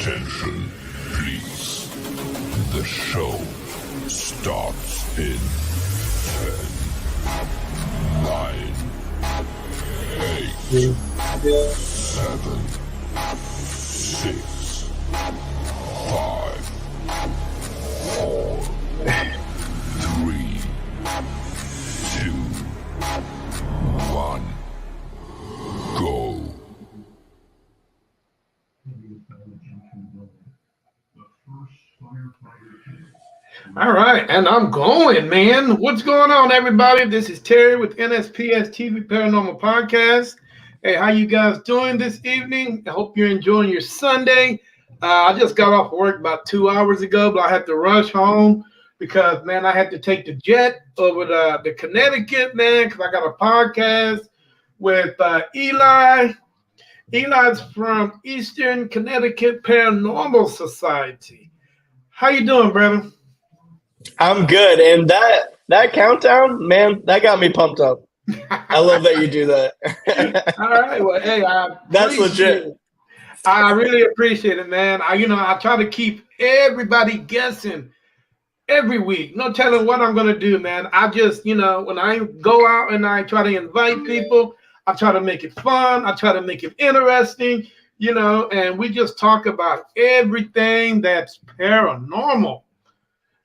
Attention, please. The show starts in 10, 9, 8, 7, 6, 5, 4, 3, 2, 1, go. All right, and I'm going, man. What's going on, everybody? This is Terry with NSPS TV Paranormal Podcast. Hey, how you guys doing this evening? I hope you're enjoying your Sunday. I just got off work about 2 hours ago, but I had to rush home because, man, I had to take the jet over to Connecticut, man, because I got a podcast with Eli. Eli's from Eastern Connecticut Paranormal Society. How you doing, brother? I'm good, and that countdown, man, that got me pumped up. I love that you do that. All right, well, hey, That's legit. I really appreciate it, man. I try to keep everybody guessing every week. No telling what I'm gonna do, man. I just, when I go out and I try to invite people, I try to make it fun. I try to make it interesting, and we just talk about everything that's paranormal.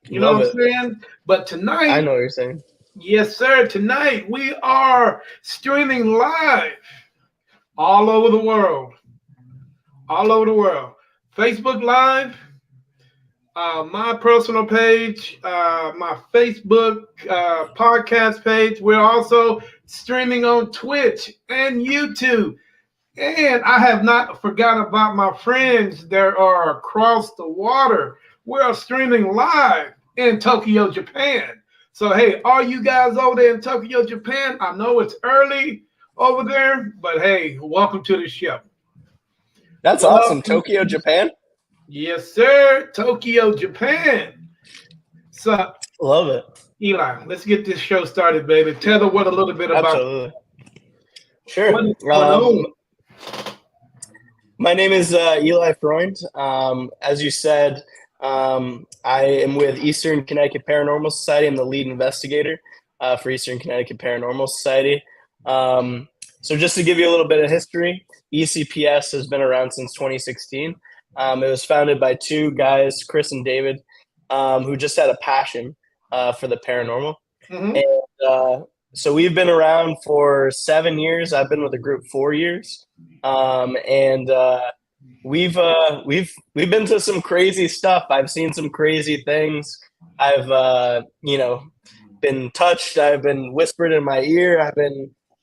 You know what I'm saying? But tonight, I know what you're saying. Yes, sir. Tonight we are streaming live all over the world. All over the world. Facebook Live, my personal page, my Facebook podcast page. We're also streaming on Twitch and YouTube. And I have not forgotten about my friends that are across the water. We're streaming live in Tokyo, Japan. So, hey, all you guys over there in Tokyo, Japan, I know it's early over there, but hey, welcome to the show. That's awesome. Tokyo, Japan? Yes, sir. Tokyo, Japan. So, love it. Eli, let's get this show started, baby. Tell the world a little bit about Absolutely. Sure. My name is Eli Freund. As you said, I am with Eastern Connecticut Paranormal Society. I'm the lead investigator for Eastern Connecticut Paranormal Society. So just to give you a little bit of history, ECPS has been around since 2016. It was founded by two guys, Chris and David, who just had a passion for the paranormal. Mm-hmm. And so we've been around for 7 years. I've been with the group 4 years. We've been to some crazy stuff. I've seen some crazy things. I've been touched. I've been whispered in my ear.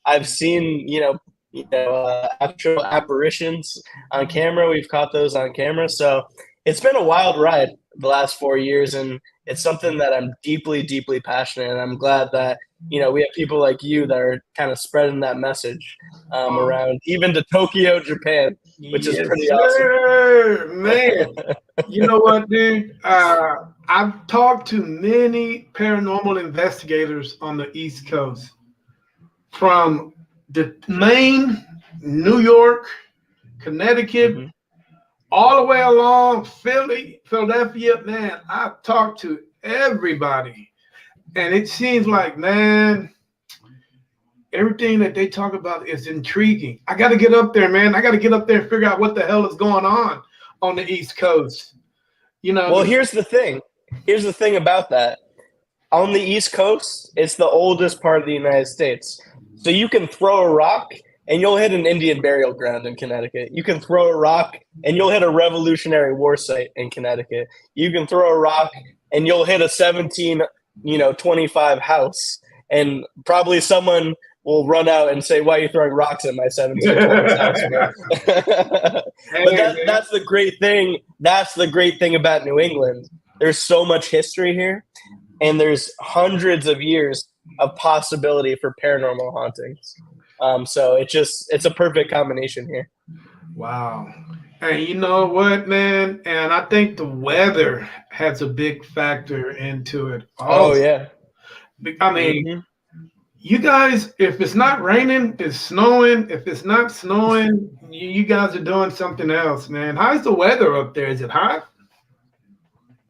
I've seen actual apparitions on camera. We've caught those on camera. So it's been a wild ride the last 4 years, and it's something that I'm deeply, deeply passionate. And I'm glad that we have people like you that are kind of spreading that message around, even to Tokyo, Japan, which is pretty awesome. Man, you know what, dude? I've talked to many paranormal investigators on the East Coast, from Maine, New York, Connecticut, mm-hmm. all the way along Philadelphia. Man, I've talked to everybody. And it seems like, man, everything that they talk about is intriguing. I got to get up there, man. I got to get up there and figure out what the hell is going on the East Coast. Well, here's the thing. Here's the thing about that. On the East Coast, it's the oldest part of the United States. So you can throw a rock and you'll hit an Indian burial ground in Connecticut. You can throw a rock and you'll hit a Revolutionary War site in Connecticut. You can throw a rock and you'll hit a 1725 house, and probably someone will run out and say, "Why are you throwing rocks at my 1725 house?" But that's the great thing. That's the great thing about New England. There's so much history here, and there's hundreds of years of possibility for paranormal hauntings. So it's a perfect combination here. Wow. And you know what, man? And I think the weather has a big factor into it also. Oh, yeah. I mean, mm-hmm. You guys, if it's not raining, it's snowing. If it's not snowing, you guys are doing something else, man. How's the weather up there? Is it hot?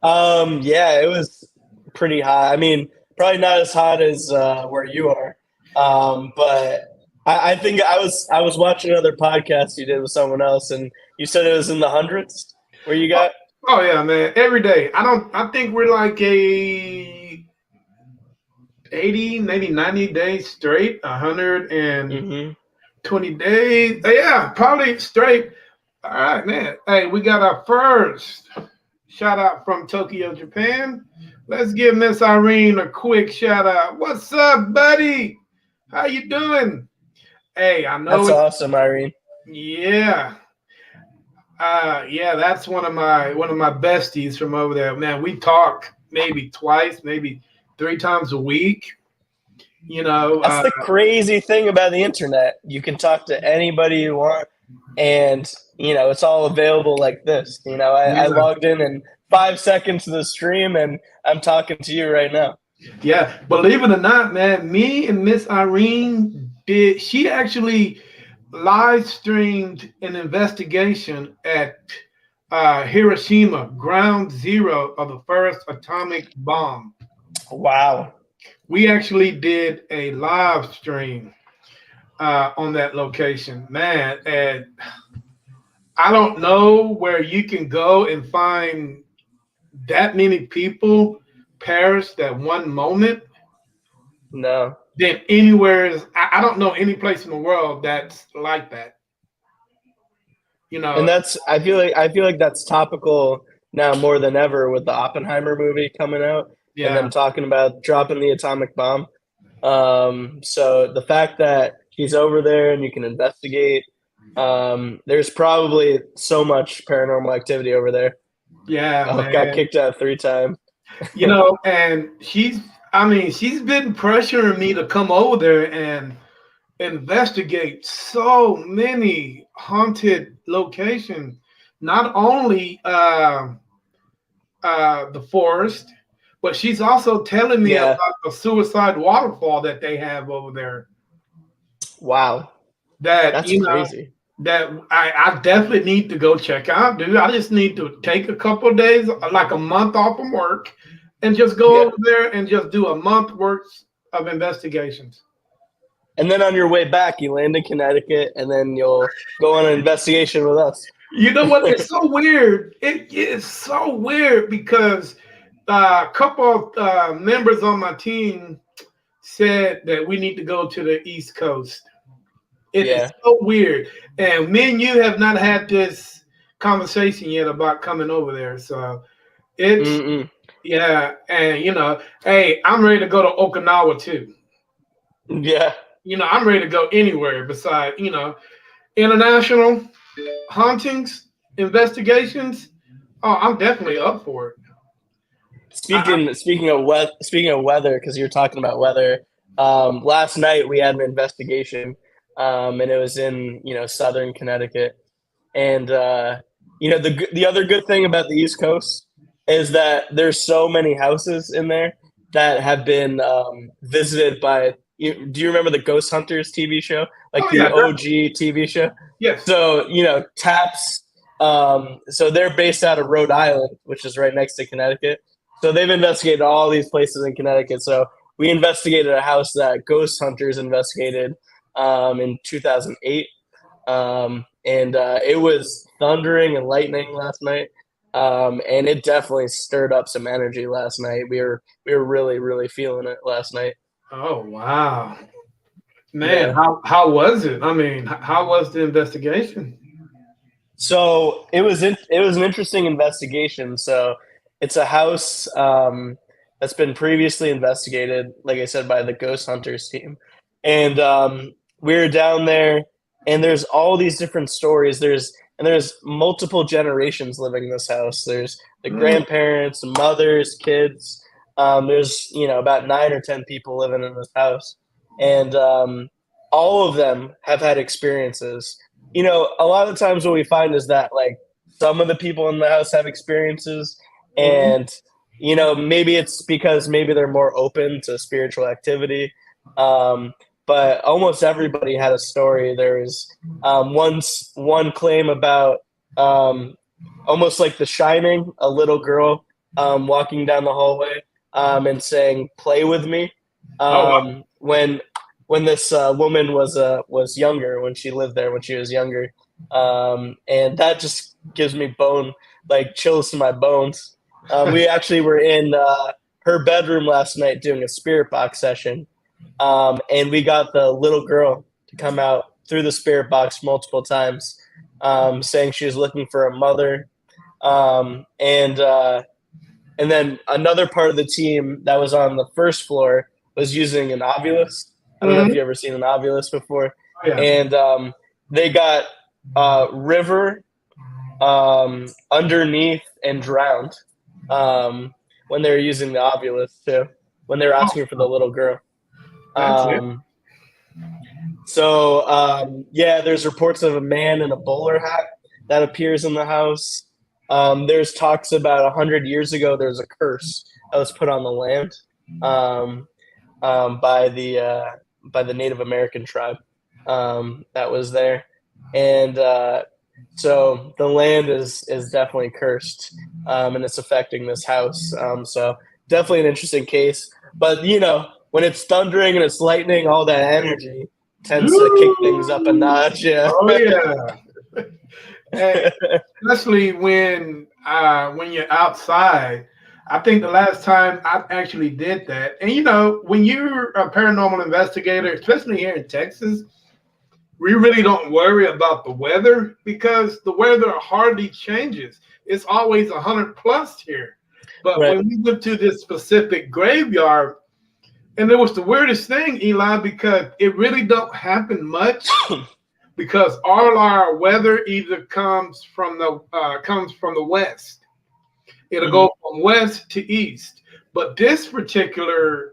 Yeah, it was pretty hot. I mean, probably not as hot as where you are. But I think I was watching another podcast you did with someone else, and you said it was in the hundreds where you got. Oh yeah, man. Every day. I think we're like a 80, maybe 90 days straight, 120 days. Yeah, probably straight. All right, man. Hey, we got our first shout out from Tokyo, Japan. Let's give Miss Irene a quick shout out. What's up, buddy? How you doing? Hey, I know That's awesome, Irene. Yeah. Yeah, that's one of my besties from over there. Man, we talk maybe twice, maybe 3 times a week. You know, That's the crazy thing about the internet. You can talk to anybody you want, and it's all available like this. I logged in 5 seconds to the stream, and I'm talking to you right now. Yeah, believe it or not, man, me and Miss Irene she actually live streamed an investigation at Hiroshima, ground zero of the first atomic bomb. Wow. We actually did a live stream on that location, man. And I don't know where you can go and find that many people perished at one moment. No. Than anywhere is. I don't know any place in the world that's like that. And I feel like that's topical now more than ever with the Oppenheimer movie coming out. Yeah. And them talking about dropping the atomic bomb. So the fact that he's over there and you can investigate, there's probably so much paranormal activity over there. Yeah, got kicked out 3 times. And she's been pressuring me to come over there and investigate so many haunted locations. Not only the forest, but she's also telling me about the suicide waterfall that they have over there. Wow. That's crazy. That I definitely need to go check out, dude. I just need to take a couple of days, like a month off from work, and just go over there and just do a month worth of investigations. And then on your way back, you land in Connecticut, and then you'll go on an investigation with us. You know what? It's so weird. It is so weird because a couple of members on my team said that we need to go to the East Coast. It's so weird. And me and you have not had this conversation yet about coming over there. So it's, yeah. And, hey, I'm ready to go to Okinawa too. Yeah. I'm ready to go anywhere besides, international hauntings, investigations. Oh, I'm definitely up for it. Speaking of weather, because you're talking about weather, last night we had an investigation. And it was in southern Connecticut, and the other good thing about the East Coast is that there's so many houses in there that have been visited by. Do you remember the Ghost Hunters TV show, OG TV show? Yes. So Taps. So they're based out of Rhode Island, which is right next to Connecticut. So they've investigated all these places in Connecticut. So we investigated a house that Ghost Hunters investigated. In 2008, and it was thundering and lightning last night, and it definitely stirred up some energy last night. We were really, really feeling it last night. Oh wow, man! Yeah. How was it? I mean, how was the investigation? So it was an interesting investigation. So it's a house that's been previously investigated, like I said, by the Ghost Hunters team, and we were down there, and there's all these different stories. There's multiple generations living in this house. There's the grandparents, mothers, kids. There's about 9 or 10 people living in this house, and all of them have had experiences. A lot of times what we find is that like some of the people in the house have experiences, and maybe it's because maybe they're more open to spiritual activity. But almost everybody had a story. There was one claim about almost like The Shining, a little girl walking down the hallway and saying, "Play with me." Oh wow. When this woman was younger, when she lived there, when she was younger, and that just gives me chills to my bones. We actually were in her bedroom last night doing a spirit box session, and we got the little girl to come out through the spirit box multiple times, saying she was looking for a mother, and then another part of the team that was on the first floor was using an Ovilus. I don't know if you ever seen an Ovilus before. Oh, yeah. And they got River underneath and drowned when they were using the Ovilus too, when they were asking for the little girl. That's it. Yeah, there's reports of a man in a bowler hat that appears in the house. There's talks about 100 years ago. There's a curse that was put on the land by the Native American tribe that was there, and so the land is definitely cursed, and it's affecting this house. So definitely an interesting case. But when it's thundering and it's lightning, all that energy tends to kick things up a notch. Yeah. Oh yeah. And especially when you're outside. I think the last time I actually did that, and when you're a paranormal investigator, especially here in Texas, we really don't worry about the weather because the weather hardly changes. It's always 100 plus here. But Right. when we went to this specific graveyard, and it was the weirdest thing, Eli, because it really don't happen much. Because all our weather either comes from the west. It'll go from west to east. But this particular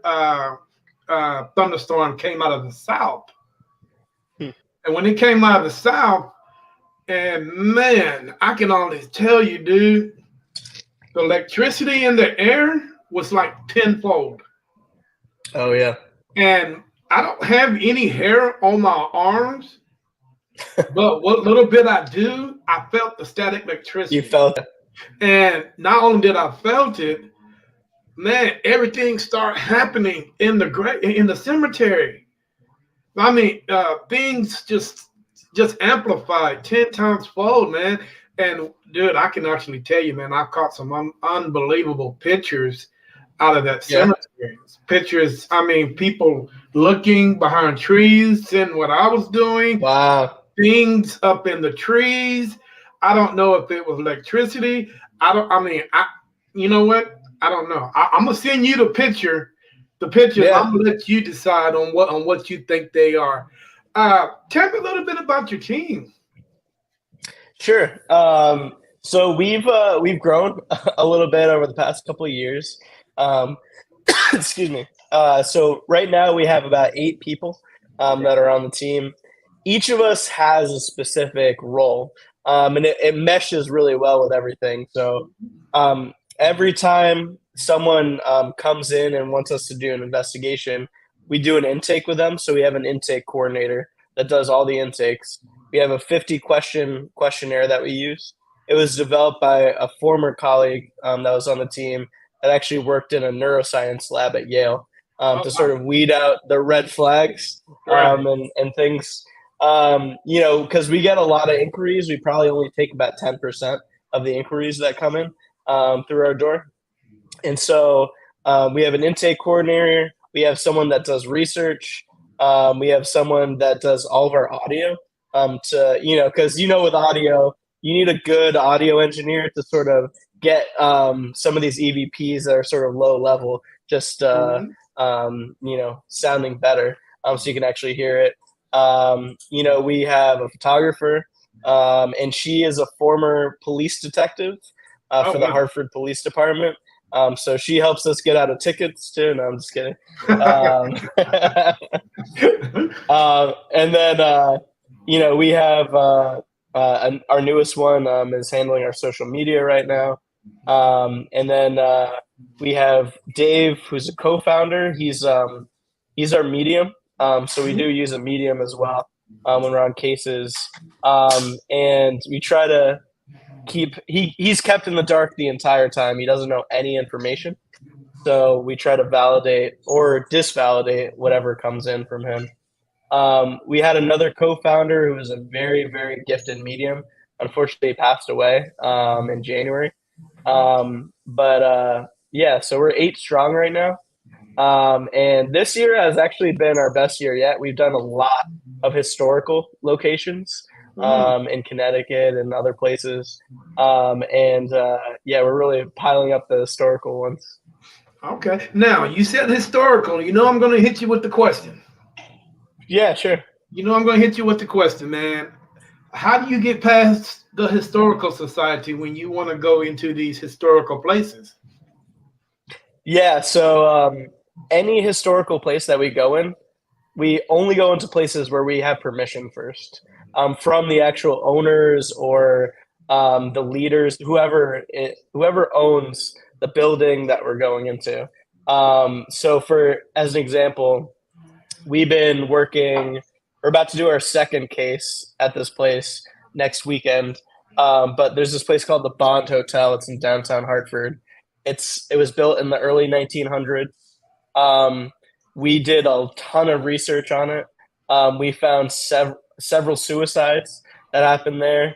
thunderstorm came out of the south. And when it came out of the south, and man, I can only tell you, dude, the electricity in the air was like tenfold. Oh yeah. And I don't have any hair on my arms, but what little bit I do, I felt the static electricity. You felt it. And not only did I felt it, man, everything started happening in the cemetery. I mean, things just amplified 10 times fold, man. And dude, I can actually tell you, man, I've caught some unbelievable pictures out of that cemetery. Pictures, I mean, people looking behind trees, seeing what I was doing. Wow. Things up in the trees. I don't know if it was electricity. You know what? I don't know. I'm gonna send you the picture. The pictures. Yeah. I'm gonna let you decide on what you think they are. Tell me a little bit about your team. Sure. So we've grown a little bit over the past couple of years. Excuse me. So right now we have about 8 people that are on the team. Each of us has a specific role, and it meshes really well with everything. So every time someone comes in and wants us to do an investigation, we do an intake with them. So we have an intake coordinator that does all the intakes. We have a 50-question questionnaire that we use. It was developed by a former colleague that was on the team that actually worked in a neuroscience lab at Yale to sort of weed out the red flags and things. Because we get a lot of inquiries. We probably only take about 10% of the inquiries that come in through our door. And so we have an intake coordinator. We have someone that does research. We have someone that does all of our audio because, with audio, you need a good audio engineer to sort of get some of these EVPs that are sort of low level, just, sounding better so you can actually hear it. We have a photographer, and she is a former police detective for the Hartford Police Department. So she helps us get out of tickets too. No, I'm just kidding. And then, we have our newest one is handling our social media right now. And then we have Dave, who's a co-founder. He's He's our medium. So we do use a medium as well when we're on cases, and we try to he's kept in the dark the entire time. He doesn't know any information, so we try to validate or disvalidate whatever comes in from him. We had another co-founder who was a very, very gifted medium. Unfortunately, he passed away in January. Yeah, so we're 8 strong right now. And this year has actually been our best year yet. We've done a lot of historical locations in Connecticut and other places. Yeah, we're really piling up the historical ones. Okay. Now, you said historical. You know I'm going to hit you with the question. Yeah, sure. You know I'm going to hit you with the question, man. How do you get past the historical society when you want to go into these historical places? Yeah, so any historical place that we go in, we only go into places where we have permission first from the actual owners or the leaders, whoever owns the building that we're going into. So, for as an example, we've been working. We're about to do our second case at this place next weekend. But there's this place called the Bond Hotel. It's in downtown Hartford. It was built in the early 1900s. We did a ton of research on it. We found several suicides that happened there.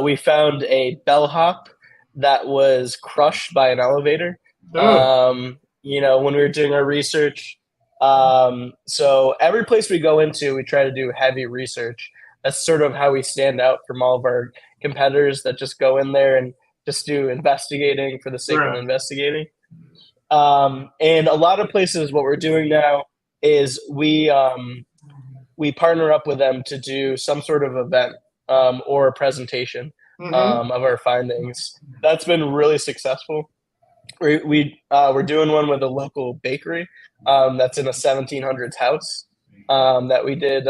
We found a bellhop that was crushed by an elevator. When we were doing our research. So every place we go into, we try to do heavy research. That's sort of how we stand out from all of our competitors that just go in there and just do investigating for the sake of investigating. And a lot of places, what we're doing now is we partner up with them to do some sort of event or a presentation of our findings. That's been really successful. We're doing one with a local bakery that's in a 1700s house that we did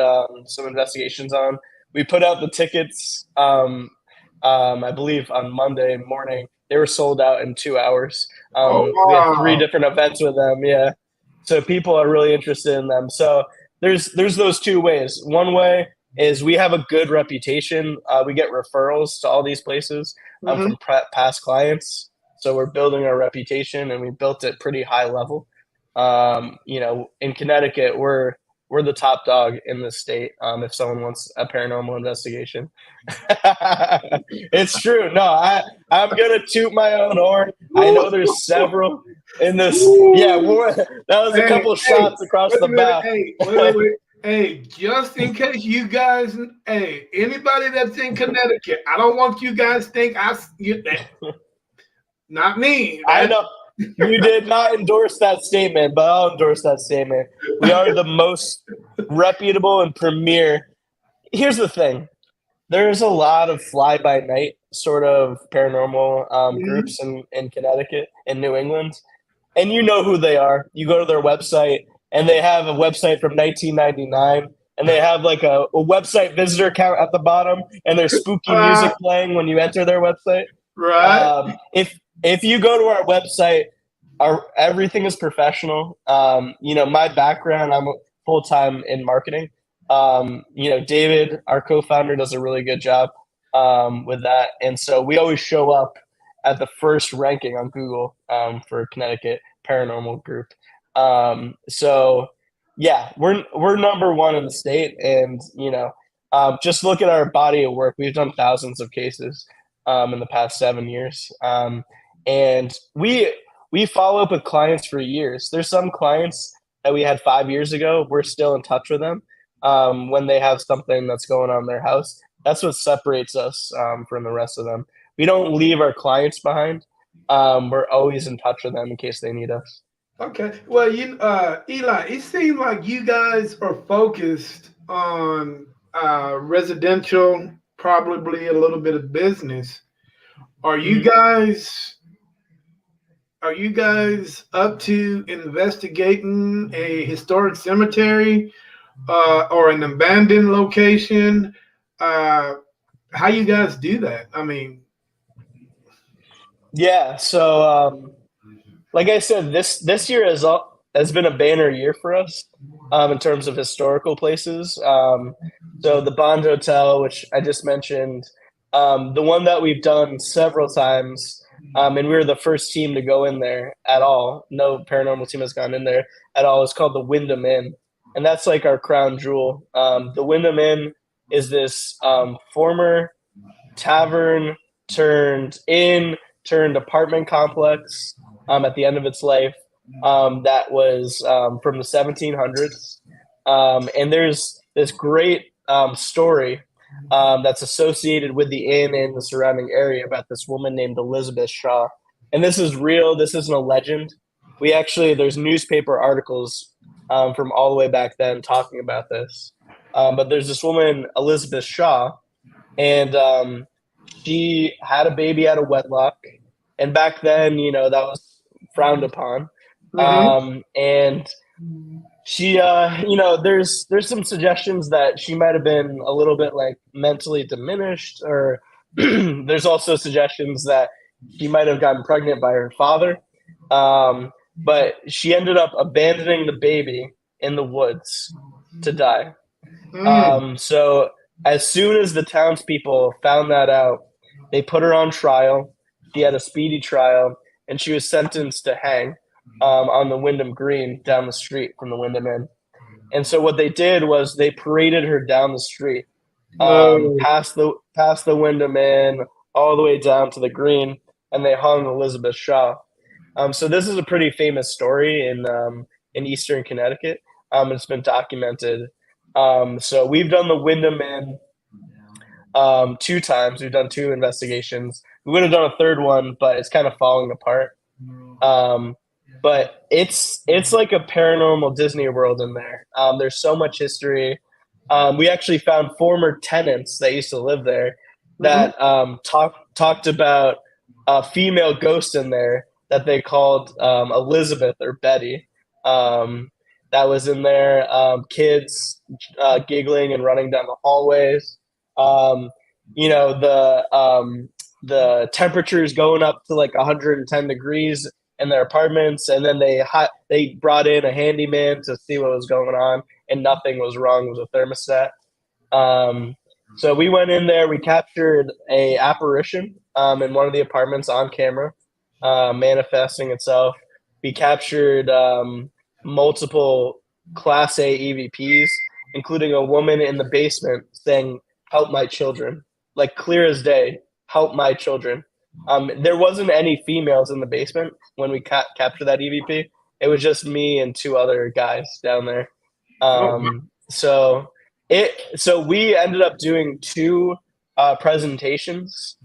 some investigations on. We put out the tickets, I believe, on Monday morning. They were sold out in 2 hours. We had 3 different events with them. Yeah, so people are really interested in them. So there's those 2 ways. One way is we have a good reputation. We get referrals to all these places from past clients. So we're building our reputation, and we built it pretty high level. In Connecticut, we're the top dog in the state. If someone wants a paranormal investigation, it's true. No, I'm gonna toot my own horn. I know there's several in this. Yeah, that was a couple shots across the bow. Hey, just in case you guys, anybody that's in Connecticut, I don't want you guys to think not me. I know you did not endorse that statement, but I'll endorse that statement. We are the most reputable and premier. Here's the thing. There's a lot of fly-by-night sort of paranormal groups in Connecticut and New England. And you know who they are. You go to their website, and they have a website from 1999. And they have like a website visitor count at the bottom, and there's spooky music playing when you enter their website. Right. If you go to our website, everything is professional. My background, I'm full-time in marketing. David, our co-founder, does a really good job with that. And so we always show up at the first ranking on Google for Connecticut Paranormal Group. So yeah, we're number 1 in the state. And, just look at our body of work. We've done thousands of cases in the past 7 years. And we follow up with clients for years. There's some clients that we had 5 years ago. We're still in touch with them when they have something that's going on in their house. That's what separates us from the rest of them. We don't leave our clients behind. We're always in touch with them in case they need us. Okay. Well, Eli, it seems like you guys are focused on residential, probably a little bit of business. Are you guys up to investigating a historic cemetery or an abandoned location? How you guys do that? I mean, yeah. So, like I said, this year has been a banner year for us. in terms of historical places. So the Bond Hotel, which I just mentioned, the one that we've done several times, and we were the first team to go in there at all. No paranormal team has gone in there at all. It's called the Wyndham Inn, and that's like our crown jewel. The Wyndham Inn is this former tavern turned inn turned apartment complex at the end of its life that was from the 1700s. And there's this great story that's associated with the inn and the surrounding area about this woman named Elizabeth Shaw. And this is real. This isn't a legend. There's newspaper articles from all the way back then talking about this. But there's this woman, Elizabeth Shaw, and she had a baby out of wedlock. And back then, that was frowned upon. And she, there's some suggestions that she might have been a little bit like mentally diminished, or there's also suggestions that she might have gotten pregnant by her father. But she ended up abandoning the baby in the woods to die. So as soon as the townspeople found that out, they put her on trial. She had a speedy trial, and she was sentenced to hang on the Wyndham Green down the street from the Wyndham Inn. And so what they did was they paraded her down the street, past the Wyndham Inn, all the way down to the Green, and they hung Elizabeth Shaw. So this is a pretty famous story in Eastern Connecticut. It's been documented. So we've done the Wyndham Inn 2 times. We've done 2 investigations. We would have done a 3rd one, but it's kind of falling apart. But it's like a paranormal Disney World in there. There's so much history. We actually found former tenants that used to live there that talked about a female ghost in there that they called Elizabeth or Betty. That was in there. Kids giggling and running down the hallways. The temperatures going up to like 110 degrees in their apartments, and then they brought in a handyman to see what was going on, and nothing was wrong with the thermostat. So we went in there. We captured a apparition in one of the apartments on camera, manifesting itself. We captured multiple Class A EVPs, including a woman in the basement saying, "Help my children," like clear as day. "Help my children." There wasn't any females in the basement when we captured that EVP. It was just me and 2 other guys down there. So we ended up doing 2 presentations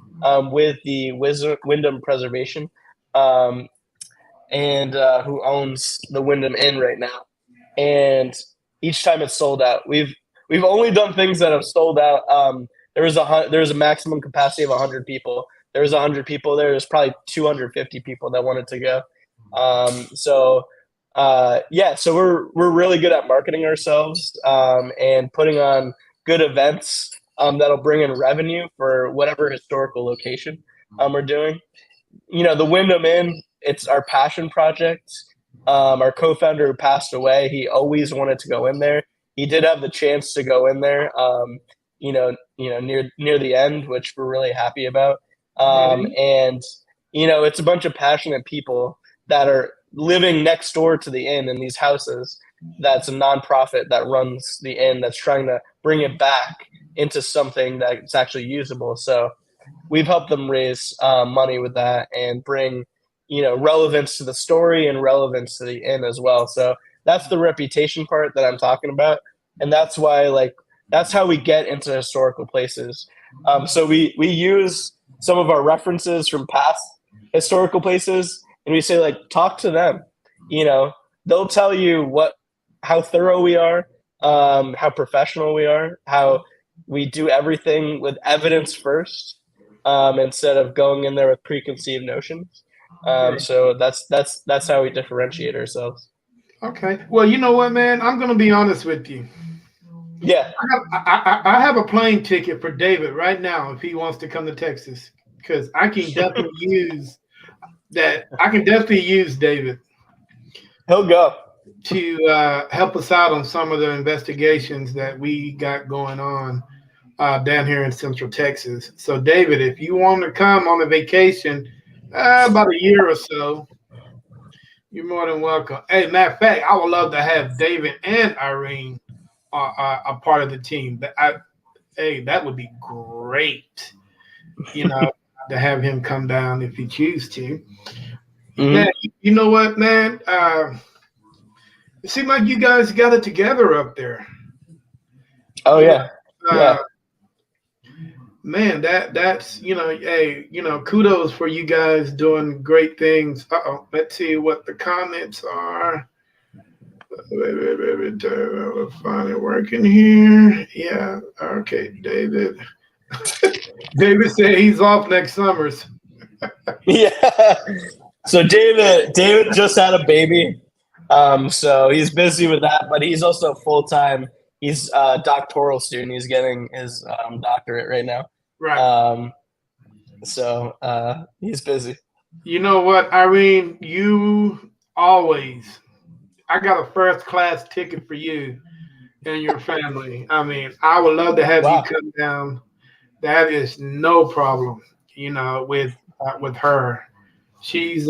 with the Wyndham Preservation, and who owns the Wyndham Inn right now. And each time it's sold out. We've only done things that have sold out. There was a maximum capacity of 100 people. There was 100 people there. There's probably 250 people that wanted to go. So we're really good at marketing ourselves and putting on good events that'll bring in revenue for whatever historical location we're doing. The Wyndham Inn, it's our passion project. Our co-founder who passed away, he always wanted to go in there. He did have the chance to go in there, near the end, which we're really happy about. And it's a bunch of passionate people that are living next door to the inn in these houses. That's a nonprofit that runs the inn that's trying to bring it back into something that's actually usable. So we've helped them raise money with that and bring relevance to the story and relevance to the inn as well. So that's the reputation part that I'm talking about, and that's why that's how we get into historical places. So we use some of our references from past historical places, and we say talk to them. They'll tell you how thorough we are, how professional we are, how we do everything with evidence first, instead of going in there with preconceived notions. So that's how we differentiate ourselves. Okay. Well, you know what, man? I'm going to be honest with you. Yeah. I have a plane ticket for David right now if he wants to come to Texas, because I can definitely use that. I can definitely use David. He'll go. to help us out on some of the investigations that we got going on down here in Central Texas. So, David, if you want to come on a vacation, about a year or so, you're more than welcome. Hey, matter of fact, I would love to have David and Irene a part of the team. Hey, that would be great. You know, to have him come down if you choose to. Mhm. Man, you know what, man? It seemed like you guys got it together up there. Oh You know, yeah, uh, yeah. man, that's hey, kudos for you guys doing great things. Let's see what the comments are. We'll find it working here. Yeah, okay, David. David said he's off next summer. Yeah. So David just had a baby. So he's busy with that, but he's also full time. He's a doctoral student. He's getting his doctorate right now. Right. So he's busy. You know what, Irene? You always. I got a first class ticket for you and your family. I mean, I would love to have you Wow. come down. That is no problem. With her, she's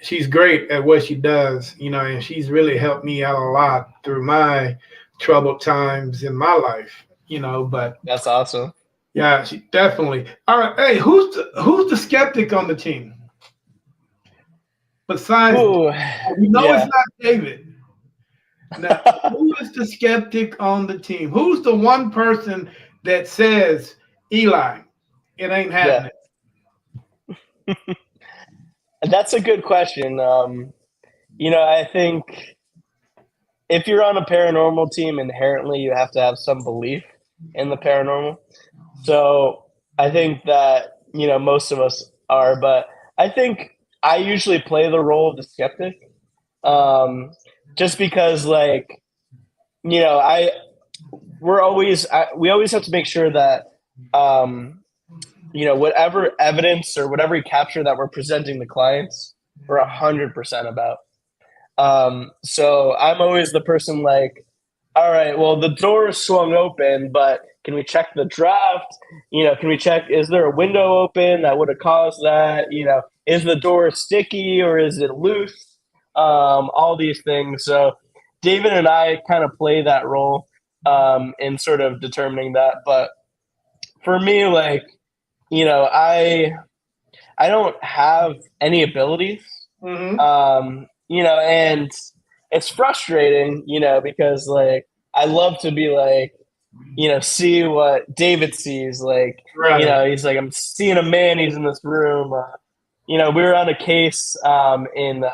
she's great at what she does. And she's really helped me out a lot through my troubled times in my life. But That's awesome. yeah, she definitely. All right, hey, who's the skeptic on the team? Besides, Ooh, it's yeah. not David. Now, who is the skeptic on the team? Who's the one person that says, Eli, it ain't happening? That's a good question. I think if you're on a paranormal team, inherently you have to have some belief in the paranormal. So I think that, most of us are, but I think I usually play the role of the skeptic. Just because we always have to make sure that, whatever evidence or whatever capture that we're presenting the clients, we're 100% about. So I'm always the person like, all right, well, the door is swung open, but can we check the draft? Can we check, is there a window open that would have caused that? Is the door sticky or is it loose? All these things. So David and I kind of play that role in sort of determining that. But for me, I don't have any abilities. Mm-hmm. And it's frustrating, because I love to be see what David sees. Right. He's like, I'm seeing a man, he's in this room. We were on a case in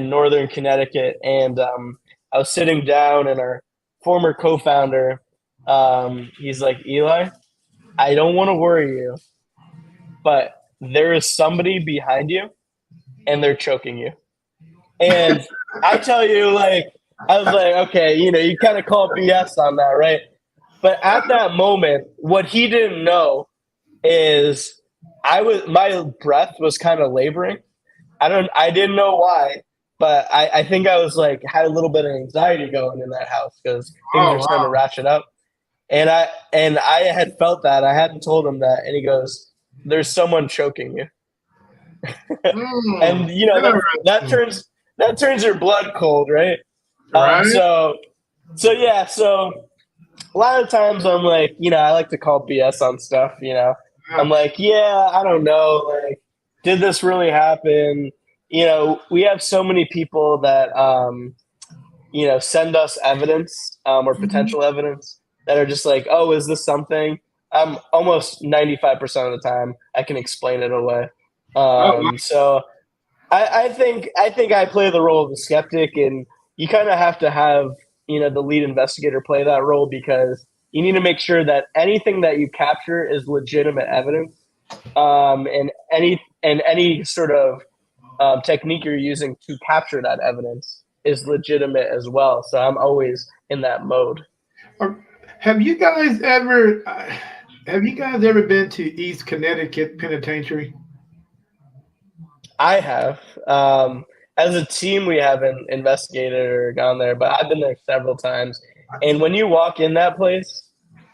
northern Connecticut, and I was sitting down, and our former co-founder, he's like, Eli, I don't want to worry you, but there is somebody behind you, and they're choking you. And I tell you, I was like, okay, you kind of call BS on that, right? But at that moment, what he didn't know is my breath was kind of laboring. I didn't know why, but I think I was had a little bit of anxiety going in that house because things are starting to ratchet up. And I had felt that. I hadn't told him that, and he goes, "There's someone choking you." And that turns your blood cold, right? Right. So a lot of times I'm like, I like to call BS on stuff. I'm like, yeah, I don't know, did this really happen? We have so many people that send us evidence or potential evidence that are just like, oh, is this something? Almost 95% of the time I can explain it away. So I think I play the role of the skeptic, and you kind of have to have the lead investigator play that role because you need to make sure that anything that you capture is legitimate evidence, and any sort of technique you're using to capture that evidence is legitimate as well. So I'm always in that mode. Have you guys ever been to East Connecticut Penitentiary? I have. as a team, we haven't investigated or gone there, but I've been there several times. And when you walk in that place,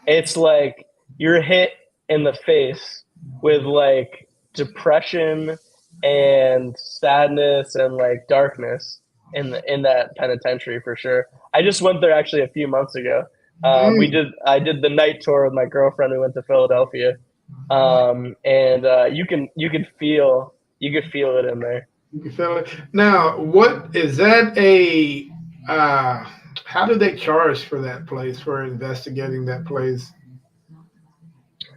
it's like you're hit in the face with like depression and sadness and like darkness in that penitentiary for sure. I just went there actually a few months ago. Mm. I did the night tour with my girlfriend. We went to Philadelphia, and you could feel it in there. You feel it? Now, what is that a how do they charge for that place for investigating that place?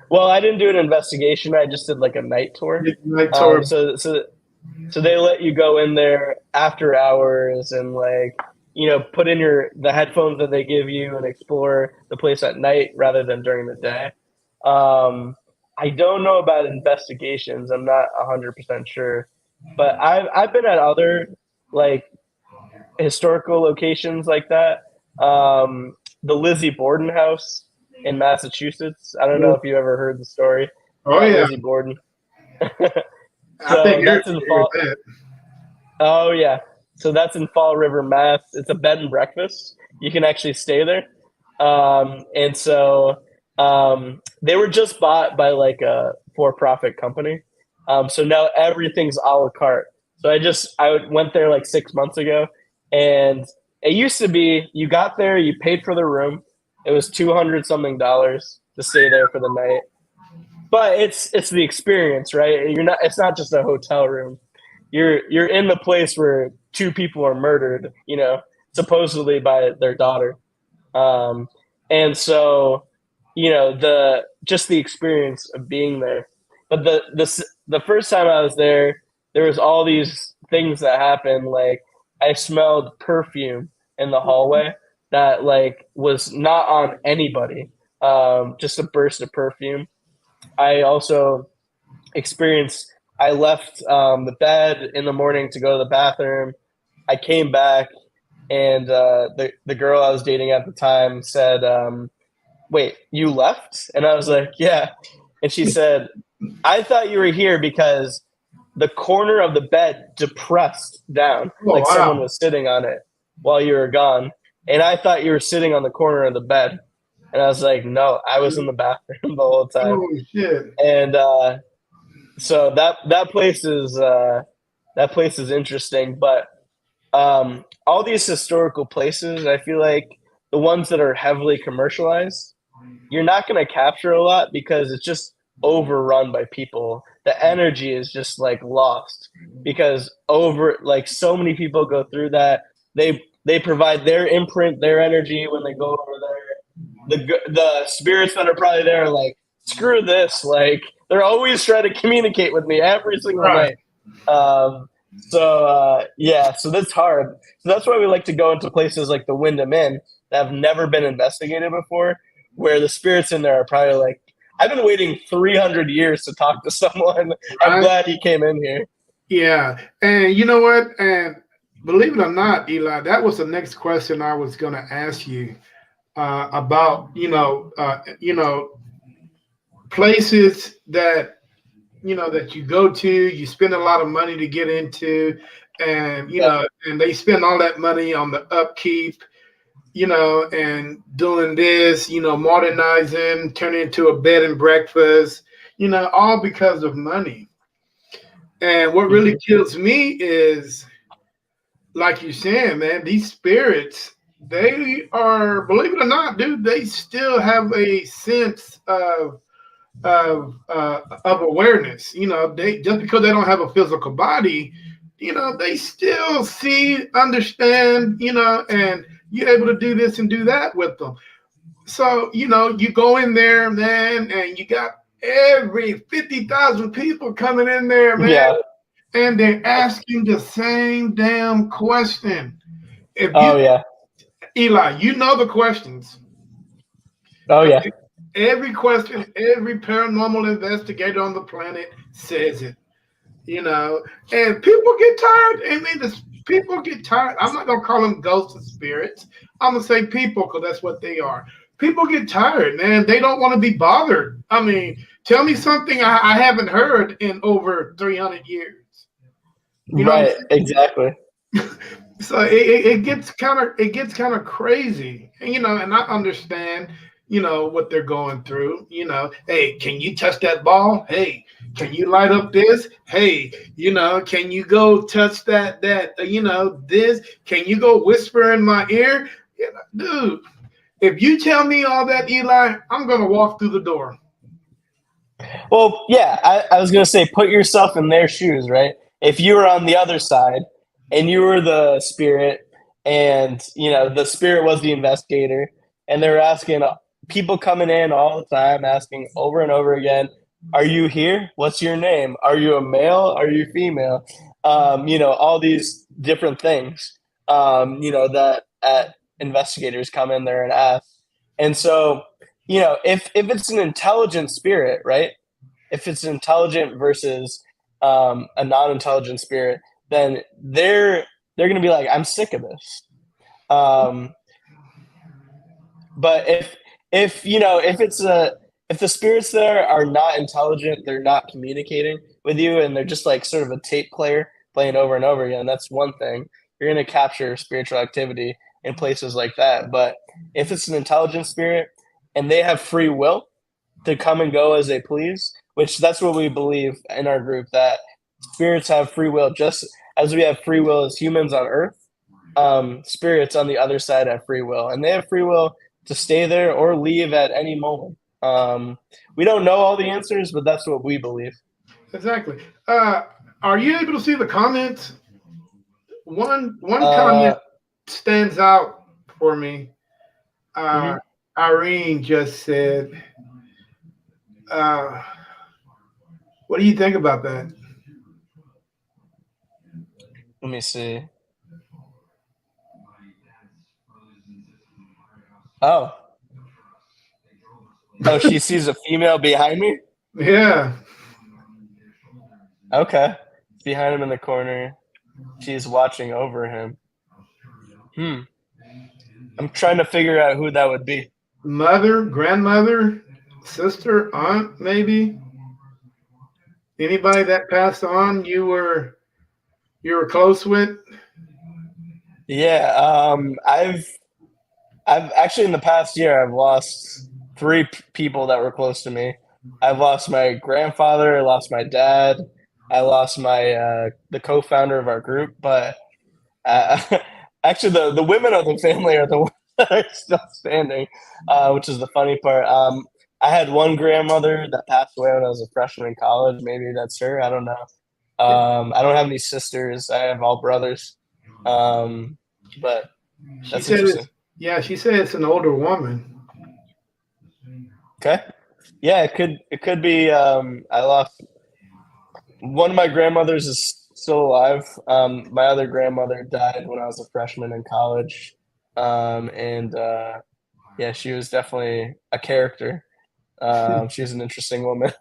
Well, I didn't do an investigation. I just did like a night tour. Midnight tour. So they let you go in there after hours and like put in the headphones that they give you and explore the place at night rather than during the day. I don't know about investigations. I'm not 100% sure, but I've been at other like historical locations like that. The Lizzie Borden house in Massachusetts. I don't know if you ever heard the story Oh about yeah, Lizzie Borden. I think So that's in everybody heard Fall. that. Oh yeah, so that's in Fall River, Mass. It's a bed and breakfast. You can actually stay there, and so they were just bought by like a for-profit company. So now everything's a la carte. So I went there like 6 months ago, and it used to be you got there, you paid for the room. It was $200 something to stay there for the night. But it's the experience, right? You're not. It's not just a hotel room. You're in the place where two people are murdered. Supposedly by their daughter. Um, and so just the experience of being there. But the first time I was there was all these things that happened. Like I smelled perfume in the hallway that like was not on anybody. Just a burst of perfume. I also experienced. I left the bed in the morning to go to the bathroom. I came back, and the girl I was dating at the time said, "Wait, you left?" And I was like, "Yeah." And she said, "I thought you were here because the corner of the bed depressed down, Oh like someone wow. was sitting on it while you were gone, and I thought you were sitting on the corner of the bed." And I was like, "No, I was in the bathroom the whole time." Oh shit. And so that place is interesting, but all these historical places, I feel like the ones that are heavily commercialized, you're not going to capture a lot because it's just overrun by people. The energy is just like lost because over like so many people go through that. They provide their imprint, their energy when they go over there. The spirits that are probably there are like, screw this, like they're always trying to communicate with me every single Right. night. Yeah, so that's hard. So that's why we like to go into places like the Wyndham Inn that have never been investigated before, where the spirits in there are probably like, I've been waiting 300 years to talk to someone. I'm Right. glad he came in here. Yeah. And you know what? And believe it or not, Eli, that was the next question I was going to ask you about. Places that that you go to, you spend a lot of money to get into, and Yeah. and they spend all that money on the upkeep, and doing this, modernizing, turning into a bed and breakfast, all because of money. And what really Mhm. kills me is, like you're saying, man, these spirits, they are, believe it or not, dude, they still have a sense of awareness. They, just because they don't have a physical body, they still see, understand, and you're able to do this and do that with them. So you go in there, man, and you got every 50,000 people coming in there, man, Yeah. and they're asking the same damn question. If you, Oh yeah. Eli, you know the questions. Oh yeah. Every question, every paranormal investigator on the planet says it, and people get tired. I mean, people get tired. I'm not going to call them ghosts and spirits. I'm going to say people because that's what they are. People get tired, man. They don't want to be bothered. I mean, tell me something I haven't heard in over 300 years. You know what I'm Right. saying? Exactly. So it gets kind of crazy, and and I understand what they're going through. Hey, can you touch that ball? Hey, can you light up this? Hey, can you go touch that this? Can you go whisper in my ear? Dude, if you tell me all that, Eli, I'm gonna walk through the door. Well, yeah, I was gonna say, put yourself in their shoes, right? If you were on the other side and you were the spirit, and the spirit was the investigator, and they were asking people coming in all the time, asking over and over again, "Are you here? What's your name? Are you a male? Are you female?" All these different things. That investigators come in there and ask, and so if it's an intelligent spirit, right? If it's intelligent versus a non-intelligent spirit, then they're gonna be like, I'm sick of this. But if the spirits there are not intelligent, they're not communicating with you, and they're just like sort of a tape player playing over and over again. That's one thing. You're gonna capture spiritual activity in places like that. But if it's an intelligent spirit and they have free will to come and go as they please, which that's what we believe in our group, that spirits have free will just as we have free will as humans on Earth. Spirits on the other side have free will, and they have free will to stay there or leave at any moment. We don't know all the answers, but that's what we believe. Exactly. Are you able to see the comments? One Uh, comment stands out for me. mhm. Irene just said, uh, "What do you think about that?" Let me see. Oh, oh, she sees a female behind me. Yeah, Okay, behind him in the corner. She's watching over him. Hmm. I'm trying to figure out who that would be. mother, grandmother, sister, aunt, maybe anybody that passed on. You were close with. Yeah. I've actually in the past year I've lost three people that were close to me. I've lost my grandfather. I lost my dad. I lost my the co-founder of our group. But uh, actually, the women of the family are the ones that are still standing, which is the funny part. I had one grandmother that passed away when I was a freshman in college. Maybe that's her. I don't know. I don't have any sisters. I have all brothers. Um, but She that's said it's interesting. yeah. She said it's an older woman. Okay. Yeah, it could be. I lost one of my grandmothers is still alive. My other grandmother died when I was a freshman in college, and yeah, she was definitely a character. She was an interesting woman.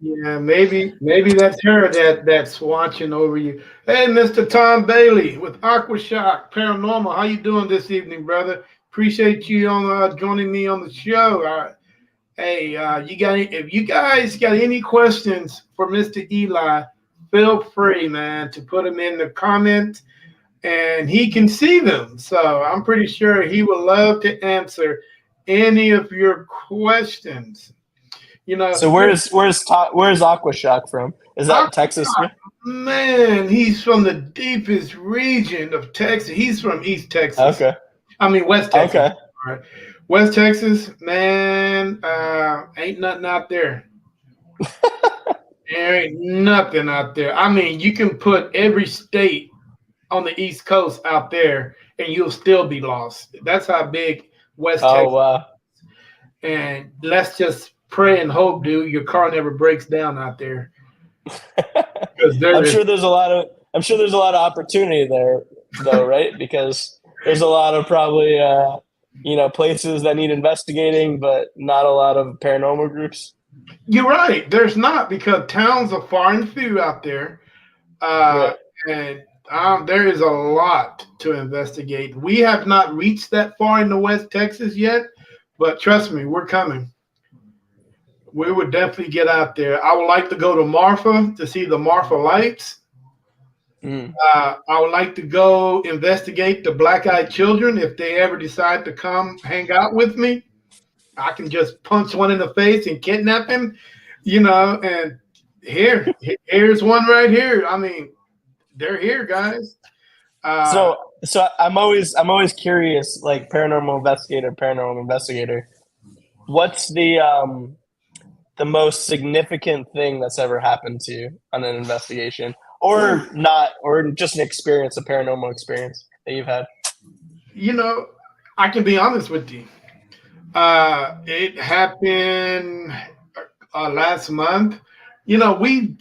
Yeah, maybe that's her that's watching over you. Hey, Mr. Tom Bailey with Aquashock Paranormal. How you doing this evening, brother? Appreciate you on joining me on the show. Hey, if you guys got any questions for Mr. Eli, feel free, man, to put them in the comments, and he can see them. So I'm pretty sure he would love to answer any of your questions. So where's Aquashock from? Is that Texas? Aquashock, man, he's from the deepest region of Texas. He's from East Texas. Okay, I mean West Texas. okay. All right. West Texas, man, ain't nothing out there. There ain't nothing out there. I mean, you can put every state on the East Coast out there, and you'll still be lost. That's how big West Oh Texas. wow. And let's just pray and hope, dude, your car never breaks down out there. Because there I'm is sure there's a lot of opportunity there though, right? Because there's a lot of probably places that need investigating, but not a lot of paranormal groups. You're right. There's not because towns are far and few out there, uh, Right. and there is a lot to investigate. We have not reached that far into West Texas yet, but trust me, we're coming. We would definitely get out there. I would like to go to Marfa to see the Marfa lights. I would like to go investigate the black-eyed children. If they ever decide to come hang out with me, I can just punch one in the face and kidnap him, and here's one right here. I mean, they're here, guys. So I'm always curious, like paranormal investigator. What's the most significant thing that's ever happened to you on an investigation, or not, or just an experience, a paranormal experience that you've had? I can be honest with you. It happened last month. We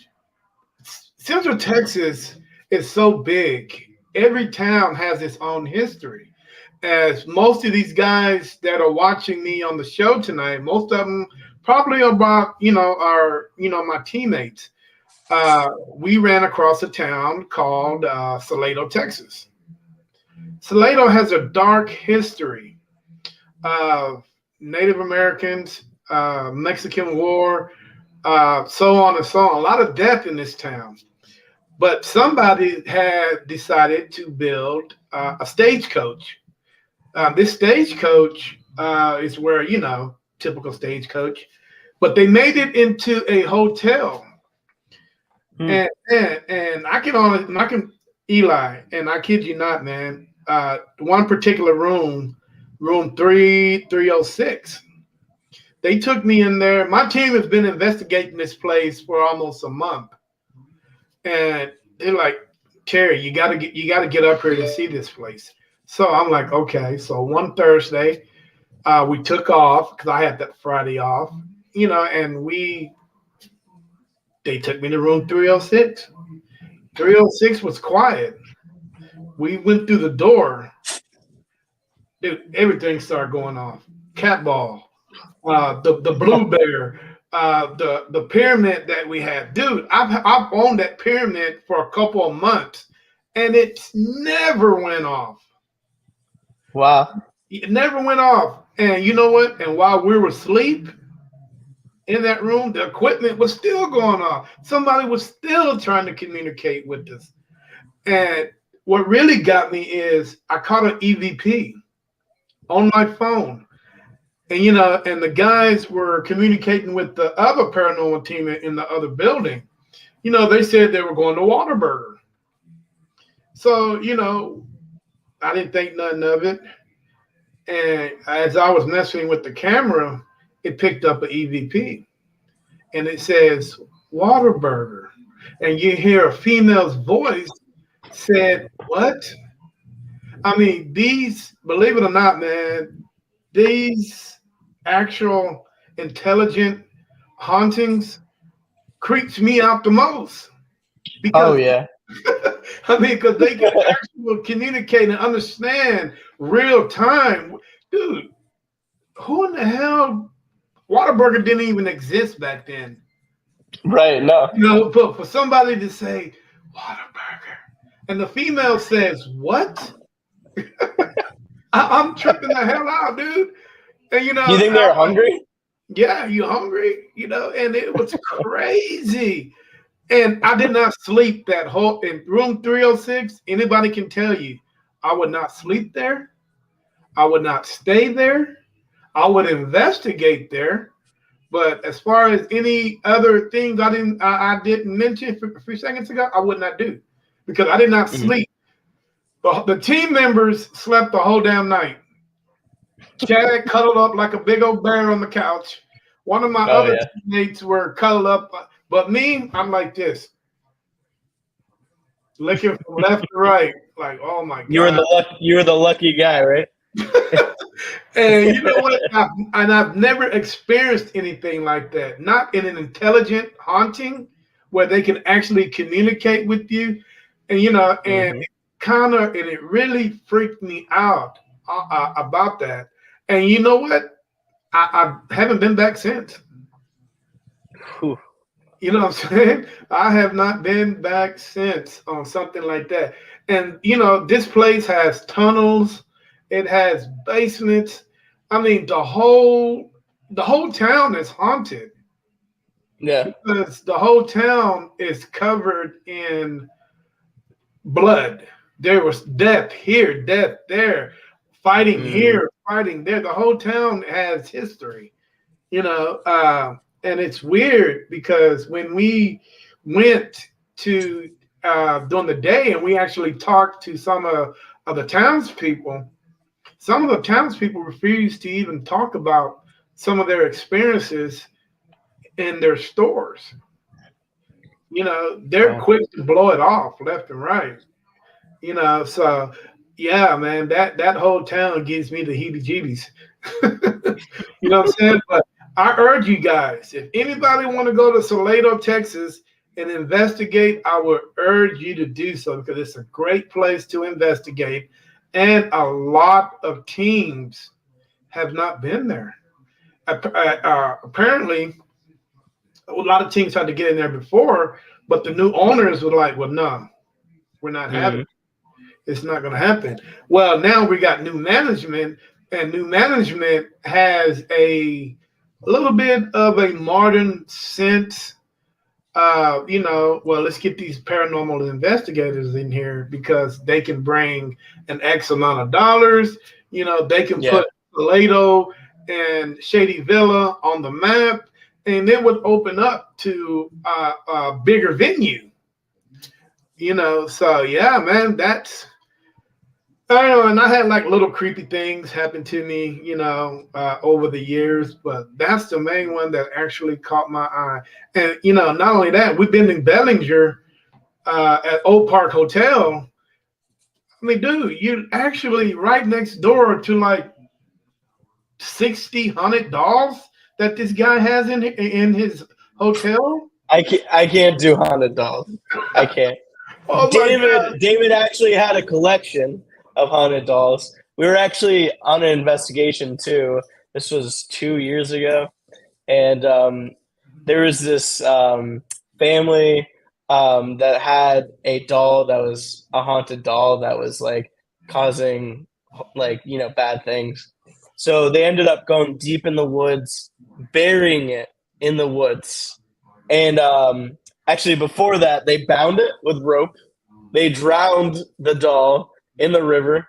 Central Texas is so big. Every town has its own history. As most of these guys that are watching me on the show tonight, most of them probably about are my teammates. We ran across a town called Salado, Texas. Salado has a dark history of Native Americans, Mexican War, so on and so on. A lot of death in this town. But somebody had decided to build a stagecoach. This stagecoach is where, typical stagecoach, but they made it into a hotel. And I can Eli, and I kid you not, man. One particular room 306. They took me in there. My team has been investigating this place for almost a month, and they're like, Terry, you gotta get up here to see this place. So I'm like, okay. So one Thursday, we took off because I had that Friday off, and they took me to room 306. 306 was quiet. We went through the door. Dude, everything started going off. Cat ball, the blue bear, the pyramid that we had. Dude, I've owned that pyramid for a couple of months, and it never went off. Wow. It never went off. And you know what? And while we were asleep in that room, the equipment was still going off. Somebody was still trying to communicate with us. And what really got me is I caught an EVP on my phone. And, and the guys were communicating with the other paranormal team in the other building. They said they were going to Whataburger. So, I didn't think nothing of it. And as I was messing with the camera, it picked up an EVP. And it says, Whataburger. And you hear a female's voice said, what? I mean, believe it or not, man, these actual intelligent hauntings creeps me out the most. Because, because they can actually communicate and understand real time. Dude, who in the hell? Whataburger didn't even exist back then. Right, no. But for somebody to say, Whataburger, and the female says, what? I'm tripping the hell out, dude. And you think they're hungry? Yeah, you hungry? And it was crazy. And I did not sleep that whole in room 306. Anybody can tell you, I would not sleep there. I would not stay there. I would investigate there. But as far as any other things I didn't mention a few seconds ago, I would not do because I did not sleep. But the team members slept the whole damn night. Chad cuddled up like a big old bear on the couch. One of my other teammates were cuddled up, but me, I'm like this, looking from left to right, like, oh my god. You were the lucky guy, right? And you know what? I've never experienced anything like that. Not in an intelligent haunting where they can actually communicate with you, and it really freaked me out about that. And you know what? I haven't been back since. Whew. You know what I'm saying? I have not been back since on something like that. And this place has tunnels. It has basements. I mean, the whole town is haunted. Yeah. Because the whole town is covered in blood. There was death here, death there, fighting Mm. here, fighting there. The whole town has history, you know. And it's weird because when we went to during the day and we actually talked to some of the townspeople, some of the townspeople refused to even talk about some of their experiences in their stores. You know, they're Wow. quick to blow it off left and right. You know, so yeah, man, that whole town gives me the heebie-jeebies. You know what I'm saying? But I urge you guys, if anybody want to go to Salado, Texas, and investigate, I would urge you to do so because it's a great place to investigate, and a lot of teams have not been there. Apparently, a lot of teams had to get in there before, but the new owners were like, "Well, no, we're not having Mm. it. It's not going to happen." Well, now we got new management, and new management has a little bit of a modern sense. You know, well, let's get these paranormal investigators in here because they can bring an X amount of dollars. You know, they can Yeah. put Toledo and Shady Villa on the map, and it would open up to a bigger venue. You know, so yeah, man, that's I don't know, and I had like little creepy things happen to me, you know, over the years, but that's the main one that actually caught my eye. And you know, not only that, we've been in Bellinger at Oak Park Hotel. I mean, dude, you're actually right next door to like 60 haunted dolls that this guy has in his hotel. I can't do haunted dolls. I can't. Oh my god! David actually had a collection of haunted dolls. We were actually on an investigation too. This was 2 years ago, and there was this family that had a doll that was a haunted doll that was like causing bad things. So they ended up going deep in the woods, burying it in the woods, and actually before that they bound it with rope. They drowned the doll in the river,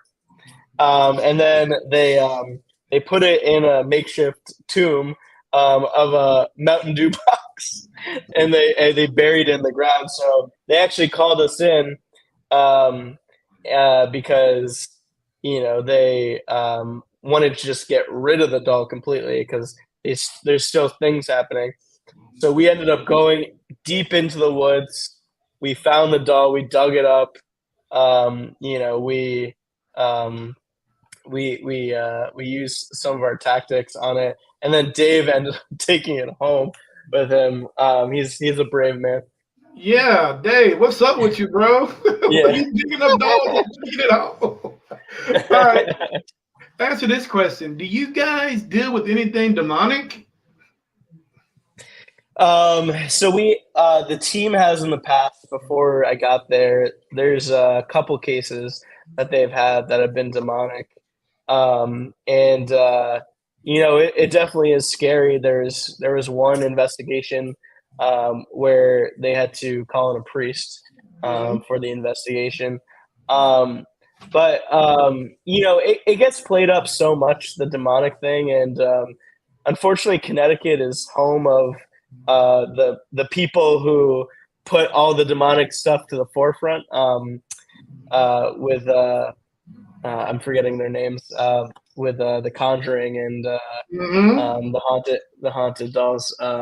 and then they put it in a makeshift tomb of a Mountain Dew box, and they buried it in the ground. So they actually called us in um, because they wanted to just get rid of the doll completely because there's still things happening. So we ended up going deep into the woods. We found the doll. We dug it up. Um, we used some of our tactics on it, and then Dave ended up taking it home with him. He's a brave man. Yeah, Dave, what's up with you, bro? What are Yeah. you picking up dolls and taking it home? All right, answer this question. Do you guys deal with anything demonic? So the team has in the past before I got there. There's a couple cases that they've had that have been demonic, and it definitely is scary. There was one investigation where they had to call in a priest Mhm. for the investigation. But it gets played up so much, the demonic thing, and unfortunately, Connecticut is home of the people who put all the demonic stuff to the forefront. With I'm forgetting their names. With the Conjuring and Mhm. the haunted dolls. I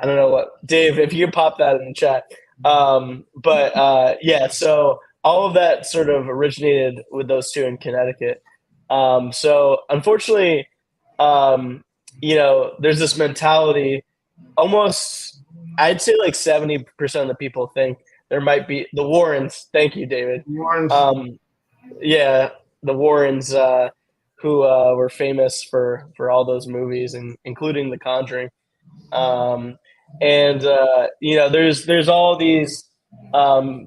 don't know what Dave. If you could pop that in the chat. But yeah, so all of that sort of originated with those two in Connecticut. So unfortunately, there's this mentality. Almost, I'd say like 70% of the people think there might be the Warrens. Thank you, David. Warrens. Um, yeah, the Warrens, who were famous for all those movies, and including The Conjuring. Um, and there's all these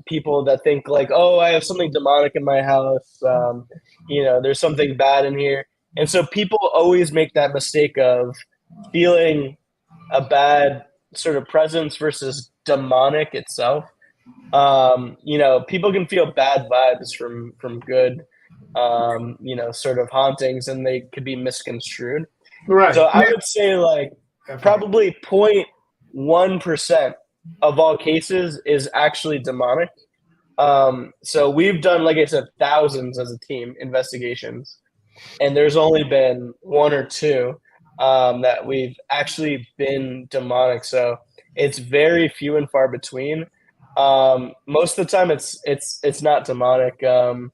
people that think like, oh, I have something demonic in my house. There's something bad in here, and so people always make that mistake of feeling a bad sort of presence versus demonic itself. People can feel bad vibes from good, sort of hauntings, and they could be misconstrued. So Right. I would say like Definitely. probably 0.1% of all cases is actually demonic. So we've done, like I said, thousands as a team investigations, and there's only been one or two that we've actually been demonic. So it's very few and far between. Most of the time, it's not demonic, and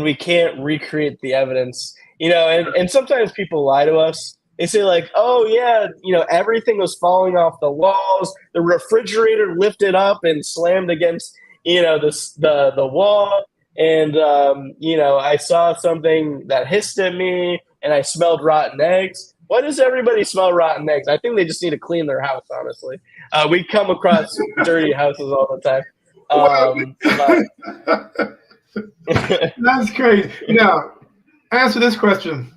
we can't recreate the evidence. And sometimes people lie to us. They say like, "Oh yeah, everything was falling off the walls. The refrigerator lifted up and slammed against the wall." And I saw something that hissed at me, and I smelled rotten eggs. Why does everybody smell rotten eggs? I think they just need to clean their house. Honestly, we come across dirty houses all the time. Well, But that's crazy. Now, answer this question: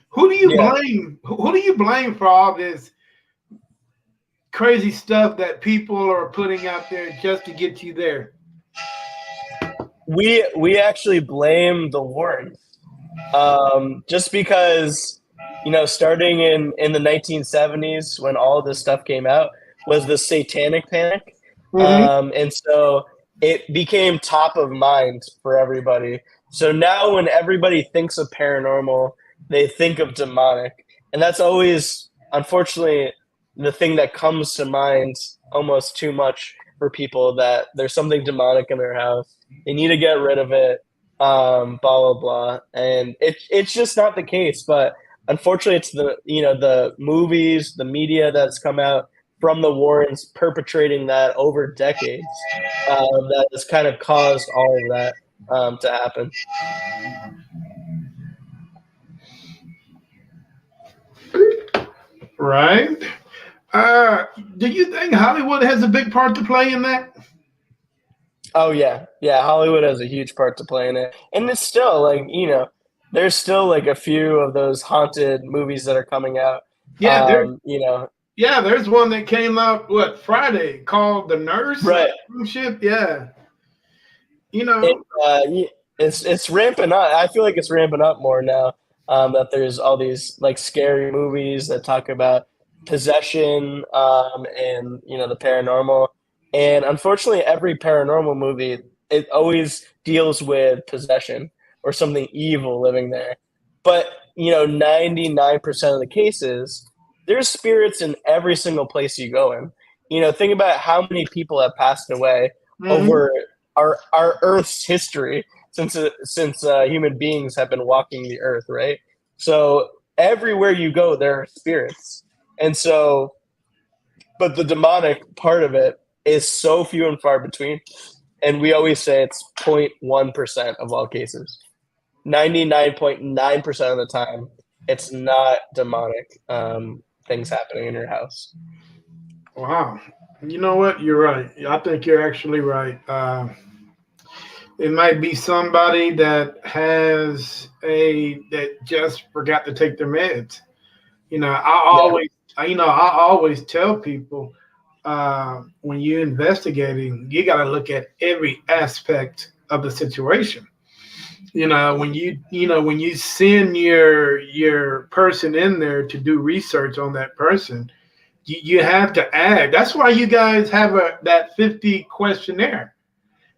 Who do you yeah, blame? Who do you blame for all this crazy stuff that people are putting out there just to get you there? we actually blame the Warrens, just because starting in the 1970s when all this stuff came out was the Satanic Panic, Hmm. and so it became top of mind for everybody. So now when everybody thinks of paranormal, they think of demonic, and that's always, unfortunately, the thing that comes to mind almost too much for people, that there's something demonic in their house. They need to get rid of it, blah blah blah, and it's just not the case. But unfortunately, it's the movies, the media that's come out from the Warrens perpetrating that over decades, that has kind of caused all of that to happen. Right. Do you think Hollywood has a big part to play in that? Oh yeah, Hollywood has a huge part to play in it, and it's still like there's still like a few of those haunted movies that are coming out. Yeah, there. You know, Yeah, there's one that came out Friday called The Nurse or right? some shit. Yeah, It, you it's ramping up. I feel like it's ramping up more now, that there's all these like scary movies that talk about possession, and the paranormal. And unfortunately, every paranormal movie, it always deals with possession or something evil living there. But 99% of the cases, there's spirits in every single place you go in. Think about how many people have passed away know. over our Earth's history since human beings have been walking the Earth, right? So everywhere you go, there are spirits, and so, but the demonic part of it is so few and far between, and we always say it's 0.1% of all cases. 99.9% of the time, it's not demonic things happening in your house. Wow. You know what? You're right. I think you're actually right. It might be somebody that just forgot to take their meds. Yeah, I always tell people, when you're investigating, you got to look at every aspect of the situation. When you send your person in there to do research on that person, you have to add. That's why you guys have that 50 questionnaire.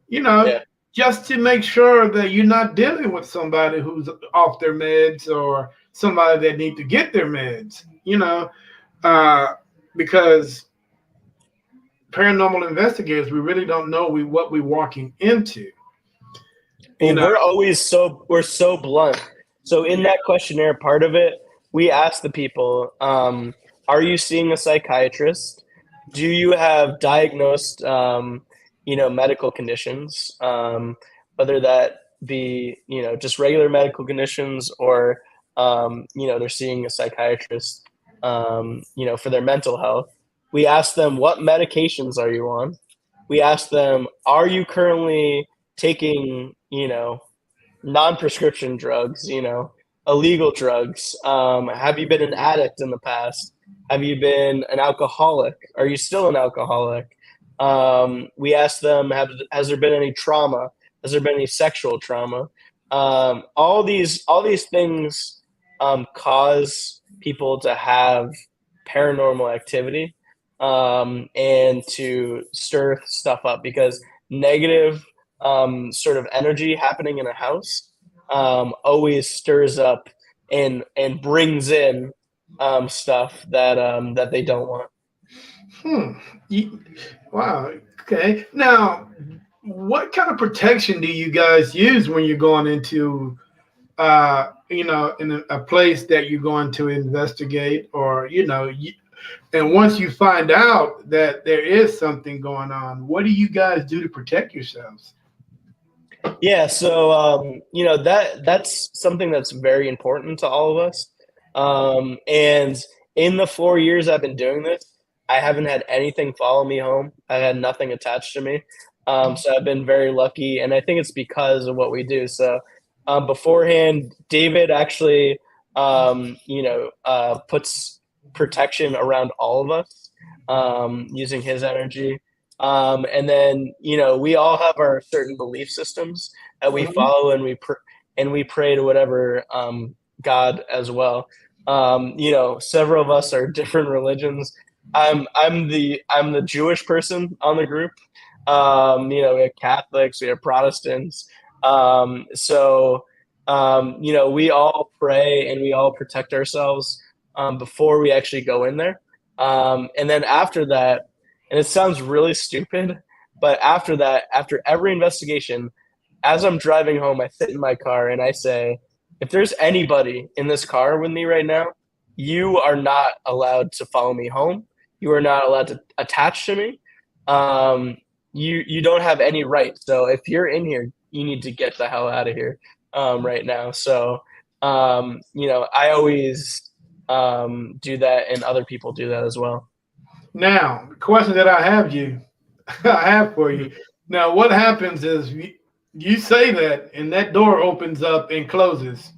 You know, yeah. just to make sure that you're not dealing with somebody who's off their meds or somebody that need to get their meds. Uh, because paranormal investigators, we really don't know what we're walking into. You Well, know, we're so blunt. So in yeah, that questionnaire part of it, we ask the people, are you seeing a psychiatrist? Do you have diagnosed, medical conditions, whether that be, just regular medical conditions, or, they're seeing a psychiatrist, for their mental health. We ask them, what medications are you on? We ask them, are you currently taking, non-prescription drugs, illegal drugs? Have you been an addict in the past? Have you been an alcoholic? Are you still an alcoholic? We ask them, has there been any trauma? Has there been any sexual trauma? All these things cause people to have paranormal activity and to stir stuff up because negative sort of energy happening in a house always stirs up and brings in stuff that they don't want. Hmm. Wow. Okay. Now, what kind of protection do you guys use when you're going into, in a place that you're going to investigate, or and once you find out that there is something going on, what do you guys do to protect yourselves? Yeah, so that's something that's very important to all of us. And in the 4 years I've been doing this, I haven't had anything follow me home. I had nothing attached to me. So I've been very lucky, and I think it's because of what we do. So beforehand, David actually, puts protection around all of us using his energy. And then we all have our certain belief systems that we Mhm. follow, and we pray to whatever God as well. Several of us are different religions. I'm the Jewish person on the group. We have Catholics, we have Protestants. We all pray and we all protect ourselves before we actually go in there. And then after that, and it sounds really stupid, but after that, after every investigation, as I'm driving home, I sit in my car and I say, if there's anybody in this car with me right now, you are not allowed to follow me home. You are not allowed to attach to me. You don't have any right. So if you're in here, you need to get the hell out of here right now. So I always do that, and other people do that as well. Now, the question that I have for you. Now, what happens is you say that, and that door opens up and closes.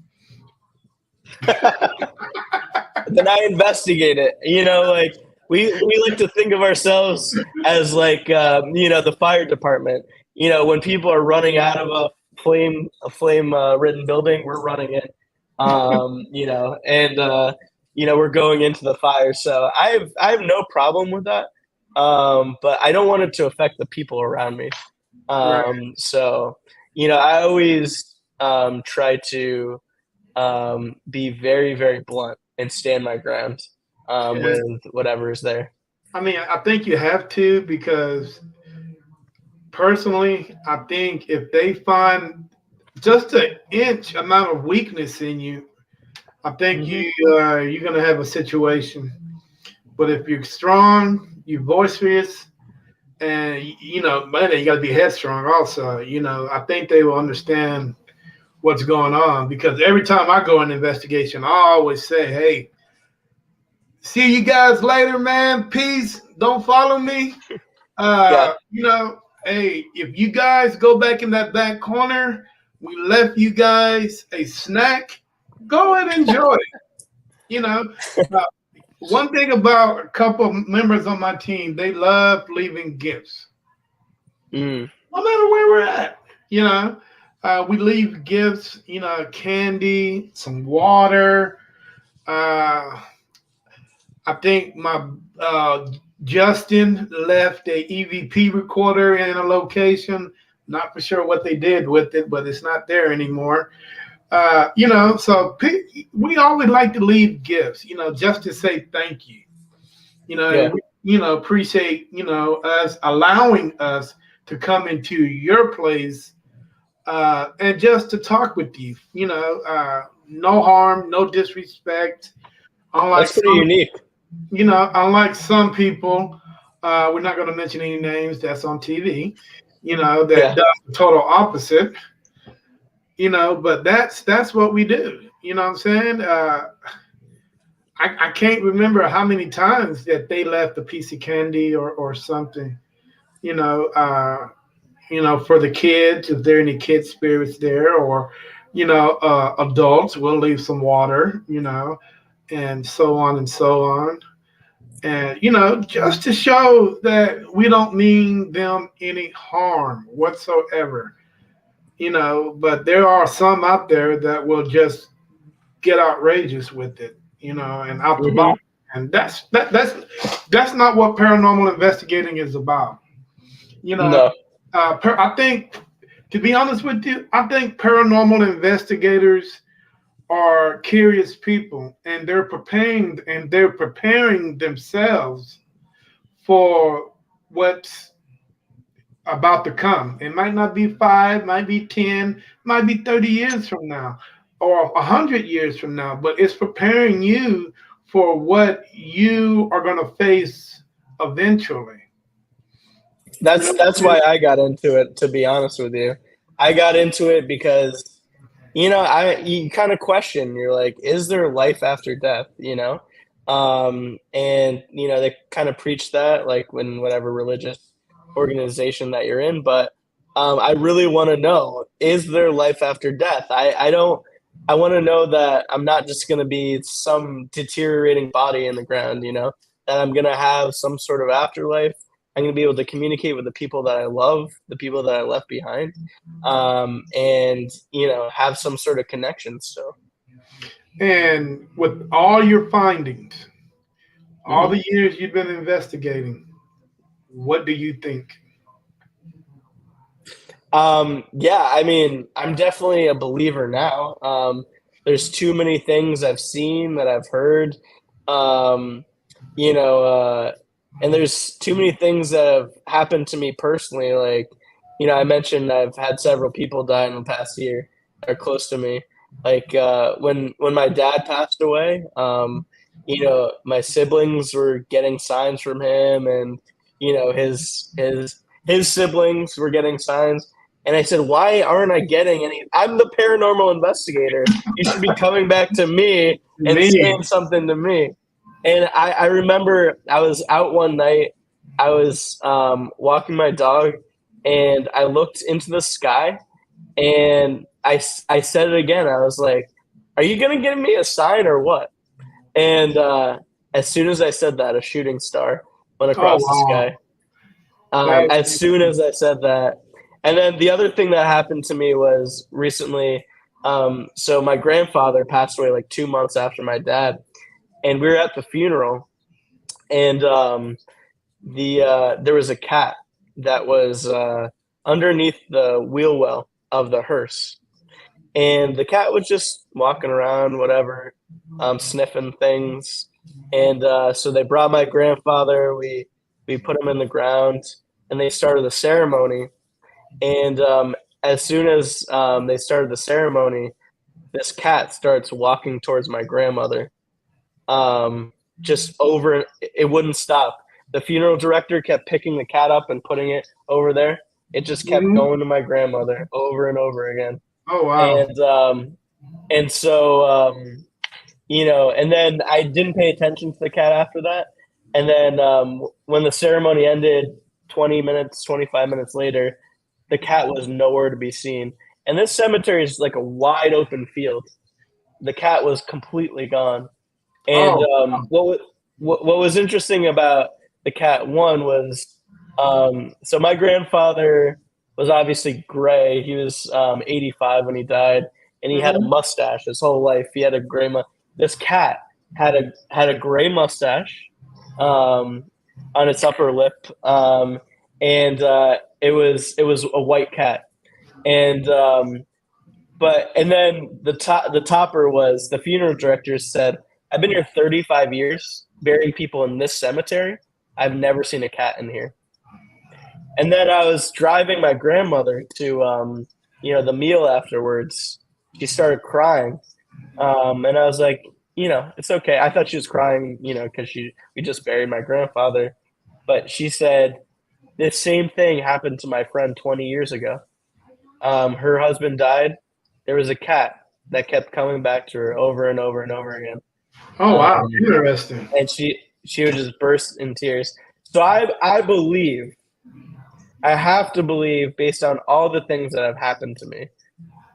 Then I investigate it. Like we like to think of ourselves as like the fire department. When people are running out of a flame ridden building, we're running in. And we're going into the fire. So I have no problem with that. But I don't want it to affect the people around me. Right. I always try to be very, very blunt and stand my ground Yeah. with whatever is there. I mean, I think you have to, because personally, I think if they find just an inch amount of weakness in you, I think Hmm. you're gonna have a situation. But if you're strong, you're boisterous, and man, you got to be headstrong also. I think they will understand what's going on, because every time I go in investigation, I always say, "Hey, see you guys later, man. Peace. Don't follow me. Yeah, Hey, if you guys go back in that back corner, we left you guys a snack. Go and enjoy it. You know, uh, one thing about a couple of members on my team, they love leaving gifts, mm, no matter where we're at. You know, we leave gifts. Candy, some water. Uh, I think my Justin left a EVP recorder in a location. Not for sure what they did with it, but it's not there anymore. So we always like to leave gifts, just to say thank you. And yeah, appreciate us allowing us to come into your place, and just to talk with you. No harm, no disrespect. Unlike that's pretty some unique. unlike some people, we're not going to mention any names that's on TV, that Yeah, does the total opposite, but that's what we do. You know what I'm saying? I can't remember how many times that they left a piece of candy or something, you know, uh, for the kids, if there are any kid spirits there, or, adults, we'll leave some water, and so on and so on. And, you know, just to show that we don't mean them any harm whatsoever, you know, but there are some out there that will just get outrageous with it, you know, and out the Hmm. box. And that's not what paranormal investigating is about. You know, No. I think, to be honest with you, I think paranormal investigators are curious people, and they're preparing themselves for what's about to come. It might not be 5, might be 10, might be 30 years from now, or 100 years from now, but it's preparing you for what you are going to face eventually. You know what That's I mean? why I got into it, to be honest with you. I got into it because, you kind of question, you're like, is there life after death, you know? And they kind of preach that, like, when whatever religious organization that you're in, but I really want to know, is there life after death? I don't I want to know that I'm not just going to be some deteriorating body in the ground, that I'm going to have some sort of afterlife. I'm going to be able to communicate with the people that I love, the people that I left behind, and have some sort of connection. So, And with all your findings, all mhm. the years you've been investigating, what do you think? Yeah, I mean, I'm definitely a believer now. There's too many things I've seen that I've heard, um, you know, uh, and there's too many things that have happened to me personally. Like, I mentioned I've had several people die in the past year that are close to me. Like when my dad passed away, my siblings were getting signs from him, and his siblings were getting signs. And I said, why aren't I getting any? I'm the paranormal investigator. You should be coming back to me and Me. saying something to me. And I remember I was out one night. I was walking my dog, and I looked into the sky, and I said it again. I was like, are you going to give me a sign or what? And as soon as I said that, a shooting star went Oh, across the wow. sky. That's As soon as I said that, and then the other thing that happened to me was recently. So my grandfather passed away like 2 months after my dad, and we were at the funeral, and there was a cat that was underneath the wheel well of the hearse, and the cat was just walking around, whatever, sniffing things. And so they brought my grandfather. We put him in the ground, and they started the ceremony. And as soon as they started the ceremony, this cat starts walking towards my grandmother. Just over, it wouldn't stop. The funeral director kept picking the cat up and putting it over there. It just kept mhm. going to my grandmother over and over again. Oh, wow. And so and then I didn't pay attention to the cat after that. And then when the ceremony ended, 20 minutes, 25 minutes later, the cat was nowhere to be seen. And this cemetery is like a wide open field. The cat was completely gone. And Oh, what was interesting about the cat, one was, so my grandfather was obviously gray. He was 85 when he died, and he had a mhm. mustache his whole life. He had a gray. This cat had a gray mustache um, on its upper lip, and it was a white cat. And and then the topper was, the funeral director said, I've been here 35 years burying people in this cemetery. I've never seen a cat in here. And then I was driving my grandmother to the meal afterwards. She started crying. And I was like, it's okay. I thought she was crying, because we just buried my grandfather. But she said, this same thing happened to my friend 20 years ago. Her husband died. There was a cat that kept coming back to her over and over and over again. Oh, wow. Um, Interesting. and she would just burst in tears. So I believe, I have to believe, based on all the things that have happened to me,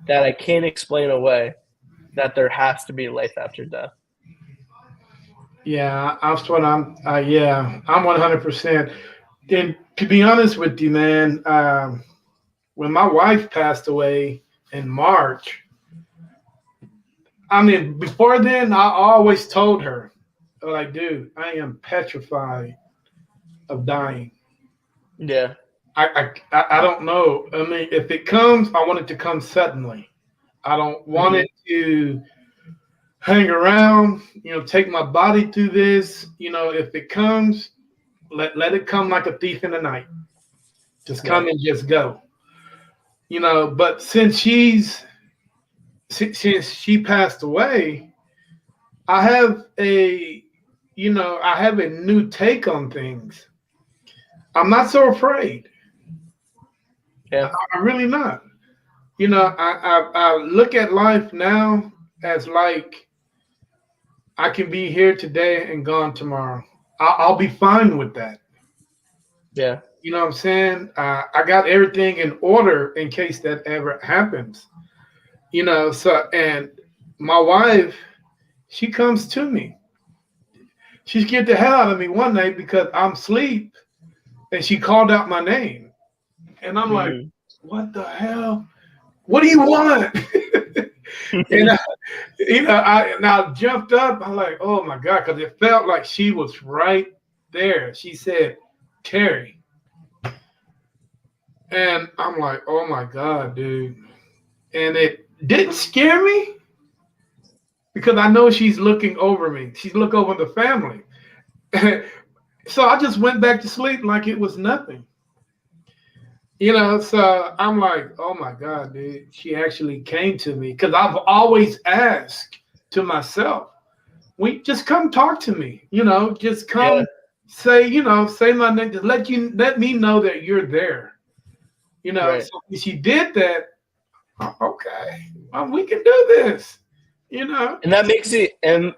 that I can't explain away, that there has to be life after death. Yeah, that's what I'm. Yeah, I'm 100%. And to be honest with you, man, when my wife passed away in March, I mean, before then, I always told her, like, dude, I am petrified of dying. Yeah. I don't know. I mean, if it comes, I want it to come suddenly. I don't want Hmm. it to hang around, take my body through this. If it comes, let it come like a thief in the night. Just come Right. and just go. But since she passed away, I have I have a new take on things. I'm not so afraid. Yeah. I'm really not. I look at life now as like I can be here today and gone tomorrow. I'll be fine with that. Yeah. You know what I'm saying? I got everything in order in case that ever happens. So and my wife, she comes to me. She scared the hell out of me one night because I'm asleep and she called out my name. And I'm like, Hmm. what the hell? What do you want? and I jumped up. I'm like, oh my God, because it felt like she was right there. She said, Terry. And I'm like, oh my God, dude. And it didn't scare me because I know she's looking over me. She's looking over the family. So I just went back to sleep like it was nothing. So I'm like, oh my God, dude. She actually came to me because I've always asked to myself, we just come talk to me, just Yeah. come say my name, just let me know that you're there. Right. So when she did that, okay, we can do this, And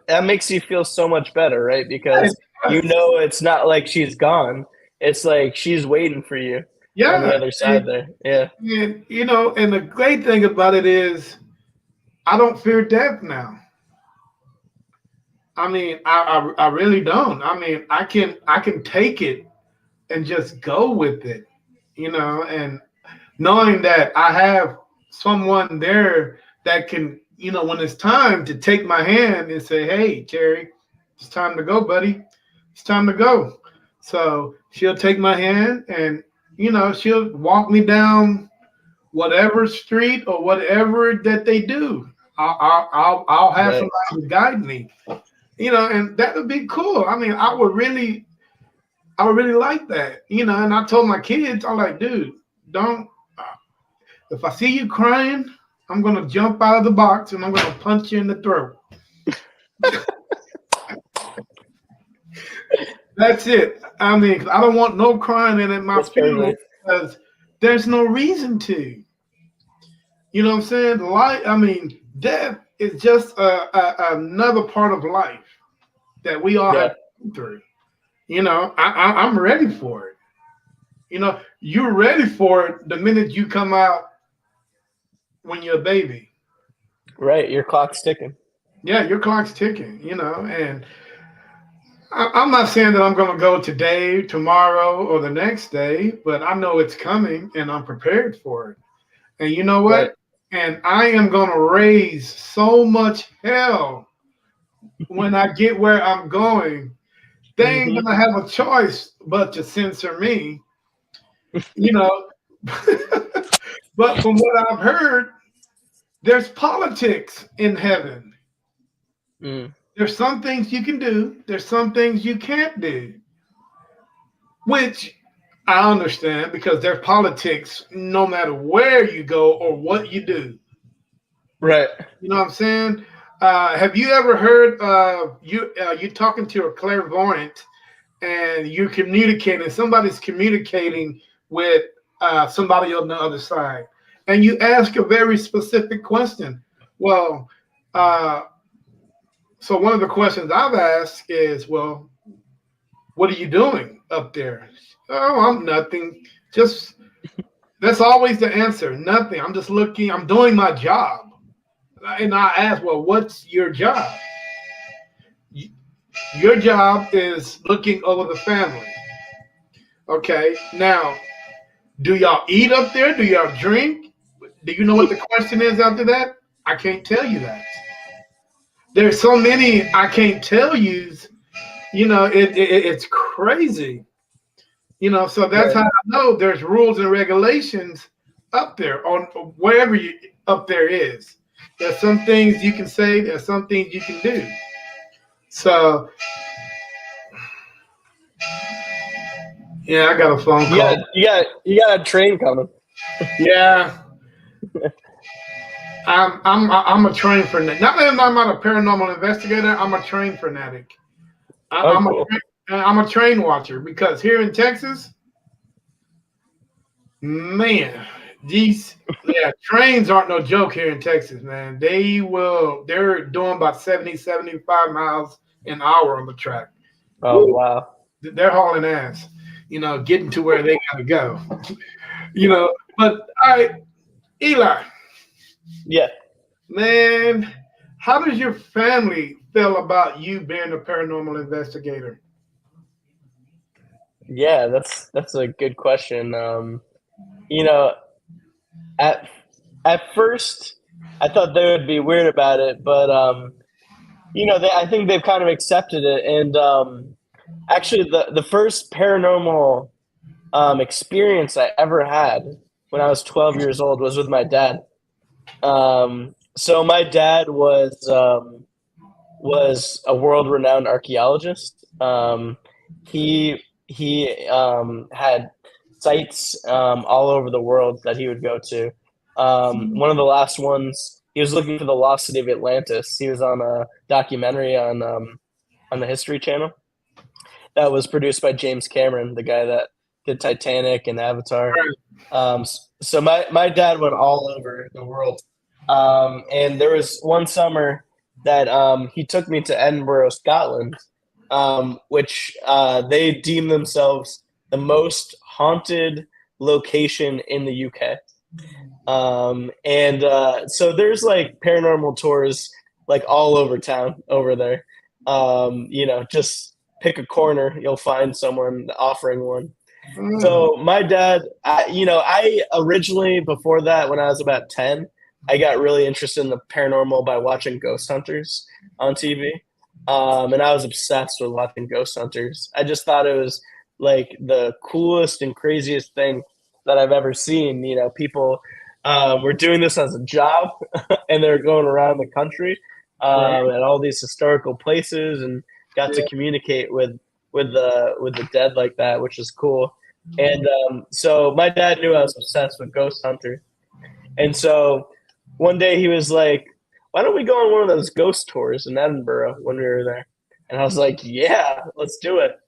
that makes you feel so much better, right? Because Yes. it's not like she's gone. It's like she's waiting for you on the Yeah. other side there. Yeah. And the great thing about it is I don't fear death now. I mean, I really don't. I mean, I can take it and just go with it, and knowing that I have someone there that can, when it's time to take my hand and say, "Hey, Terry, it's time to go, buddy. It's time to go." So she'll take my hand and she'll walk me down whatever street or whatever that they do. I'll have Right. somebody to guide me, and that would be cool. I mean, I would really like that, And I told my kids, I'm like, dude, don't. If I see you crying, I'm gonna jump out of the box and I'm gonna punch you in the throat. That's it. I mean, I don't want no crying in at my That's funeral perfect. because there's no reason to. You know what I'm saying? Life. I mean, death is just another part of life that we all have Yeah. to go through. I'm ready for it. You're ready for it the minute you come out when you're a baby. Right. Your clock's ticking. Yeah, your clock's ticking, and I'm not saying that I'm going to go today, tomorrow, or the next day, but I know it's coming and I'm prepared for it. And you know Right. what? And I am going to raise so much hell when I get where I'm going. They ain't Hmm. going to have a choice but to censor me, you know. But from what I've heard, there's politics in heaven. Mm. There's some things you can do, there's some things you can't do, which I understand because there's politics no matter where you go or what you do. Right. You know what I'm saying? Have you ever heard you talking to a clairvoyant and you're communicating? Somebody's communicating with somebody on the other side, and you ask a very specific question. Well, uh, so one of the questions I've asked is, well, what are you doing up there? Oh, I'm nothing. Just that's always the answer. Nothing. I'm just looking. I'm doing my job. And I ask, well, what's your job? Your job is looking over the family. Okay. Now, do y'all eat up there? Do y'all drink? Do you know what the question is after that? I can't tell you that. There's so many I can't tell yous. It's crazy. So that's how I know there's rules and regulations up there on wherever you up there is. There's some things you can say. There's some things you can do. So yeah, I got a phone call. You got a train coming. Yeah, I'm a train fanatic. Not that I'm not a paranormal investigator. I'm a train fanatic. Oh, I'm cool. I'm a train watcher because here in Texas, man, trains aren't no joke here in Texas, man. They're doing about 70, 75 miles an hour on the track. Oh, Woo, wow. they're hauling ass, getting to where they gotta go. But all right, Eli, Yeah. man, how does your family feel about you being a paranormal investigator? Yeah, that's a good question. You know, at at first, I thought they would be weird about it, but I think they've kind of accepted it. And actually, the first paranormal experience I ever had when I was 12 years old was with my dad. So my dad was a world renowned archaeologist. He had sites all over the world that he would go to. One of the last ones, he was looking for the lost city of Atlantis. He was on a documentary on the History Channel that was produced by James Cameron, the guy that did Titanic and Avatar. So my dad went all over the world, and there was one summer that he took me to Edinburgh, Scotland, which they deem themselves the most haunted location in the UK. And so there's like paranormal tours like all over town over there. Just pick a corner, you'll find someone offering one. So my dad, I originally before that, when I was about 10, I got really interested in the paranormal by watching Ghost Hunters on TV. And I was obsessed with watching Ghost Hunters. I just thought it was like the coolest and craziest thing that I've ever seen. People were doing this as a job, and they're going around the country at all these historical places, and got to communicate with the dead like that, which is cool. And so my dad knew I was obsessed with Ghost Hunters, and so one day he was like, "Why don't we go on one of those ghost tours in Edinburgh when we were there?" And I was like, "Yeah, let's do it."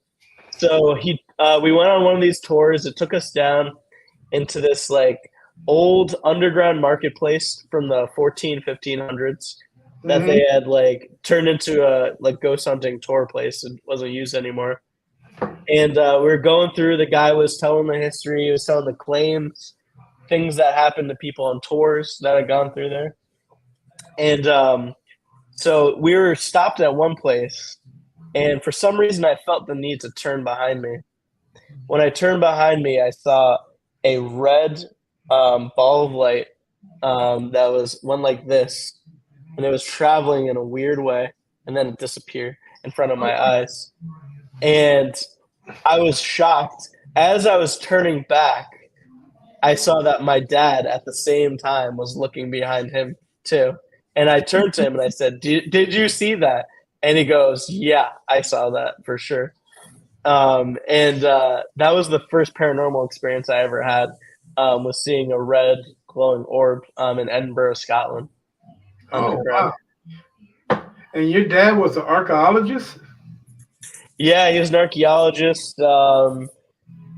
So we went on one of these tours. It took us down into this like old underground marketplace from the 1500s that they had like turned into a like ghost hunting tour place and wasn't used anymore. And we were going through. The guy was telling the history. He was telling the claims, things that happened to people on tours that had gone through there. And so we were stopped at one place, and for some reason I felt the need to turn behind me. When I turned behind me, I saw a red ball of light that was one like this, and it was traveling in a weird way, and then it disappeared in front of my eyes. And I was shocked. As I was turning back, I saw that my dad at the same time was looking behind him too. And I turned to him and I said, Did you see that? And he goes, "Yeah, I saw that for sure." And that was the first paranormal experience I ever had, was seeing a red glowing orb in Edinburgh, Scotland. Oh, wow. And your dad was an archaeologist? Yeah, he was an archaeologist.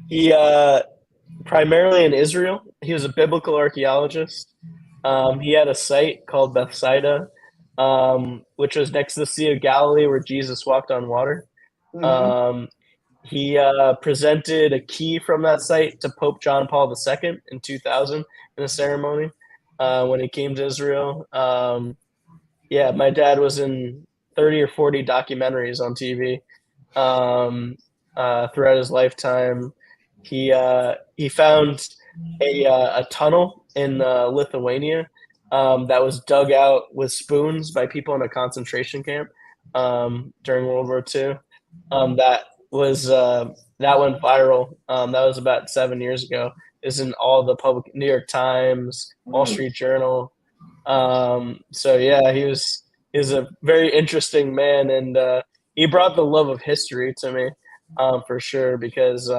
He primarily in Israel. He was a biblical archaeologist. He had a site called Bethsaida, which was next to the Sea of Galilee where Jesus walked on water. He presented a key from that site to Pope John Paul II in 2000 in a ceremony when he came to Israel. My dad was in 30 or 40 documentaries on TV throughout his lifetime. He found a tunnel in Lithuania that was dug out with spoons by people in a concentration camp during World War II. That was that went viral. That was about 7 years ago. Is in all the public New York Times, Wall Street Journal. So yeah, he was a very interesting man, and he brought the love of history to me for sure because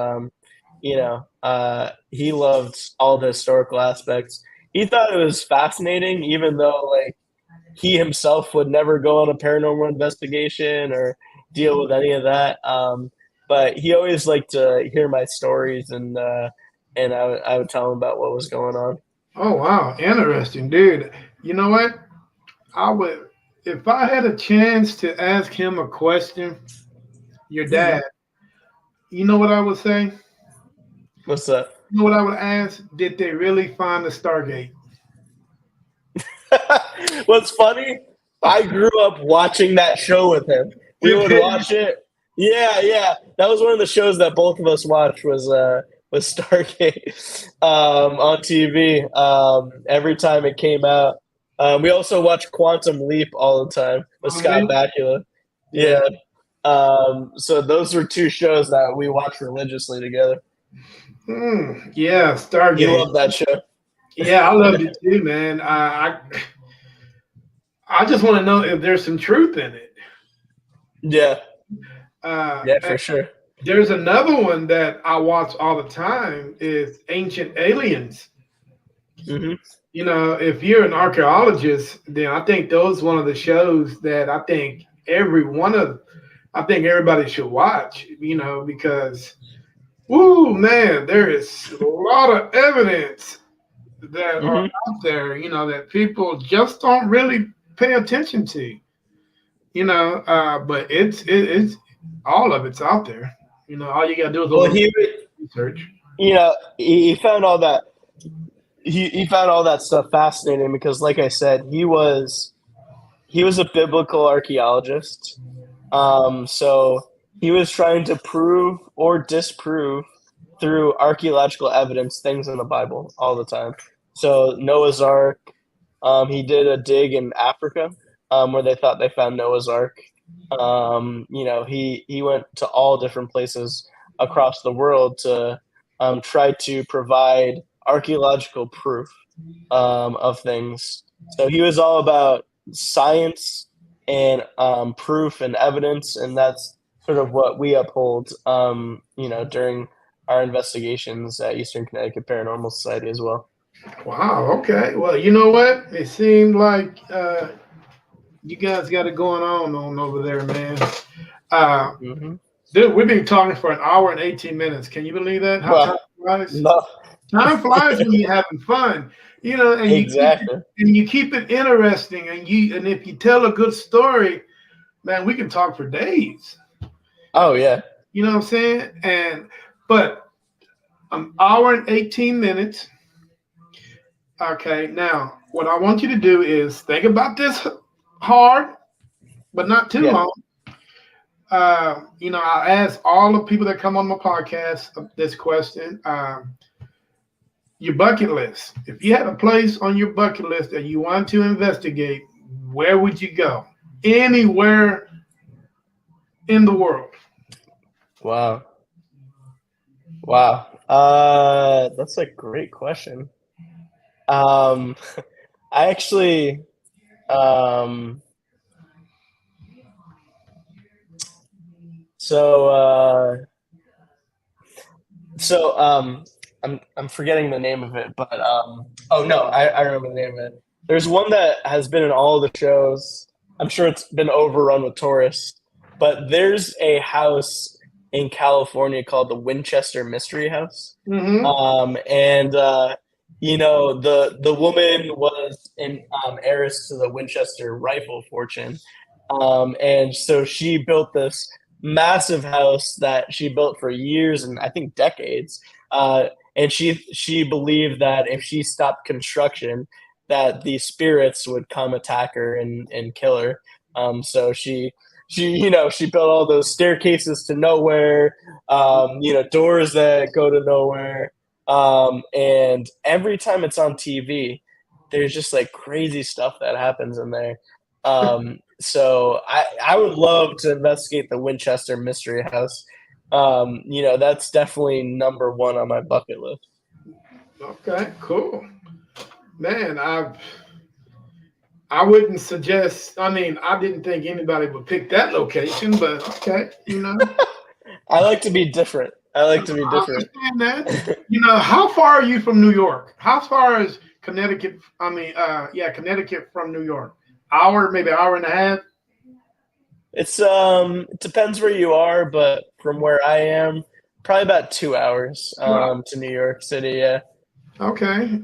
he loved all the historical aspects. He thought it was fascinating, even though like he himself would never go on a paranormal investigation or deal with any of that. But he always liked to hear my stories, and I would tell him about what was going on. Oh wow, interesting, dude. You know what? I would, if I had a chance to ask him a question, your dad. You know what I would say? What's that? You know what I would ask? Did they really find the Stargate? What's funny? I grew up watching that show with him. We would watch it. Yeah, yeah. That was one of the shows that both of us watched was Stargate on TV every time it came out. We also watched Quantum Leap all the time with Scott Bakula. Yeah. So those were two shows that we watched religiously together. Yeah, Stargate. You love that show. Yeah, I loved it too, man. I just want to know if there's some truth in it. Yeah. Yeah, for sure. There's another one that I watch all the time is Ancient Aliens. Mm-hmm. You know, if you're an archaeologist, then I think those one of the shows that I think everybody should watch, you know, because woo man, there is a lot of evidence that are out there, you know, that people just don't really pay attention to. You know, but it's all of it's out there. You know, all you gotta do is research. You know, he found all that. He found all that stuff fascinating because, like I said, he was a biblical archaeologist. So he was trying to prove or disprove through archaeological evidence things in the Bible all the time. So Noah's Ark. He did a dig in Africa where they thought they found Noah's Ark. You know, he went to all different places across the world to try to provide archaeological proof of things. So he was all about science and proof and evidence, and that's sort of what we uphold, you know, during our investigations at Eastern Connecticut Paranormal Society as well. Wow. Okay. Well, you know what? It seemed like you guys got it going on over there, man. Dude, we've been talking for an hour and 18 minutes. Can you believe that? How time flies? No. Time flies when you're having fun, you know, and you keep it interesting, and if you tell a good story, man, we can talk for days. Oh yeah. You know what I'm saying? But an hour and 18 minutes. Okay, now what I want you to do is think about this hard, but not too long. You know, I ask all the people that come on my podcast this question. Your bucket list. If you had a place on your bucket list that you want to investigate, where would you go? Anywhere in the world. Wow. That's a great question. I actually, I'm forgetting the name of it, but oh no, I remember the name of it. There's one that has been in all the shows. I'm sure it's been overrun with tourists, but there's a house in California called the Winchester Mystery House. And you know, the woman was an heiress to the Winchester rifle fortune, and so she built this massive house that she built for years and I think decades. And she believed that if she stopped construction, that the spirits would come attack her and kill her. So she built all those staircases to nowhere, doors that go to nowhere. And every time it's on TV, there's just like crazy stuff that happens in there. So I would love to investigate the Winchester Mystery House. That's definitely number one on my bucket list. Okay, cool. Man, I wouldn't suggest. I mean, I didn't think anybody would pick that location, but okay, I like to be different. I like to be I different. understand that. How far are you from New York? How far is Connecticut? I mean, yeah, Connecticut from New York. Hour, maybe hour and a half. It's it depends where you are, but from where I am, probably about 2 hours 2 hours. to New York City. Yeah. Okay.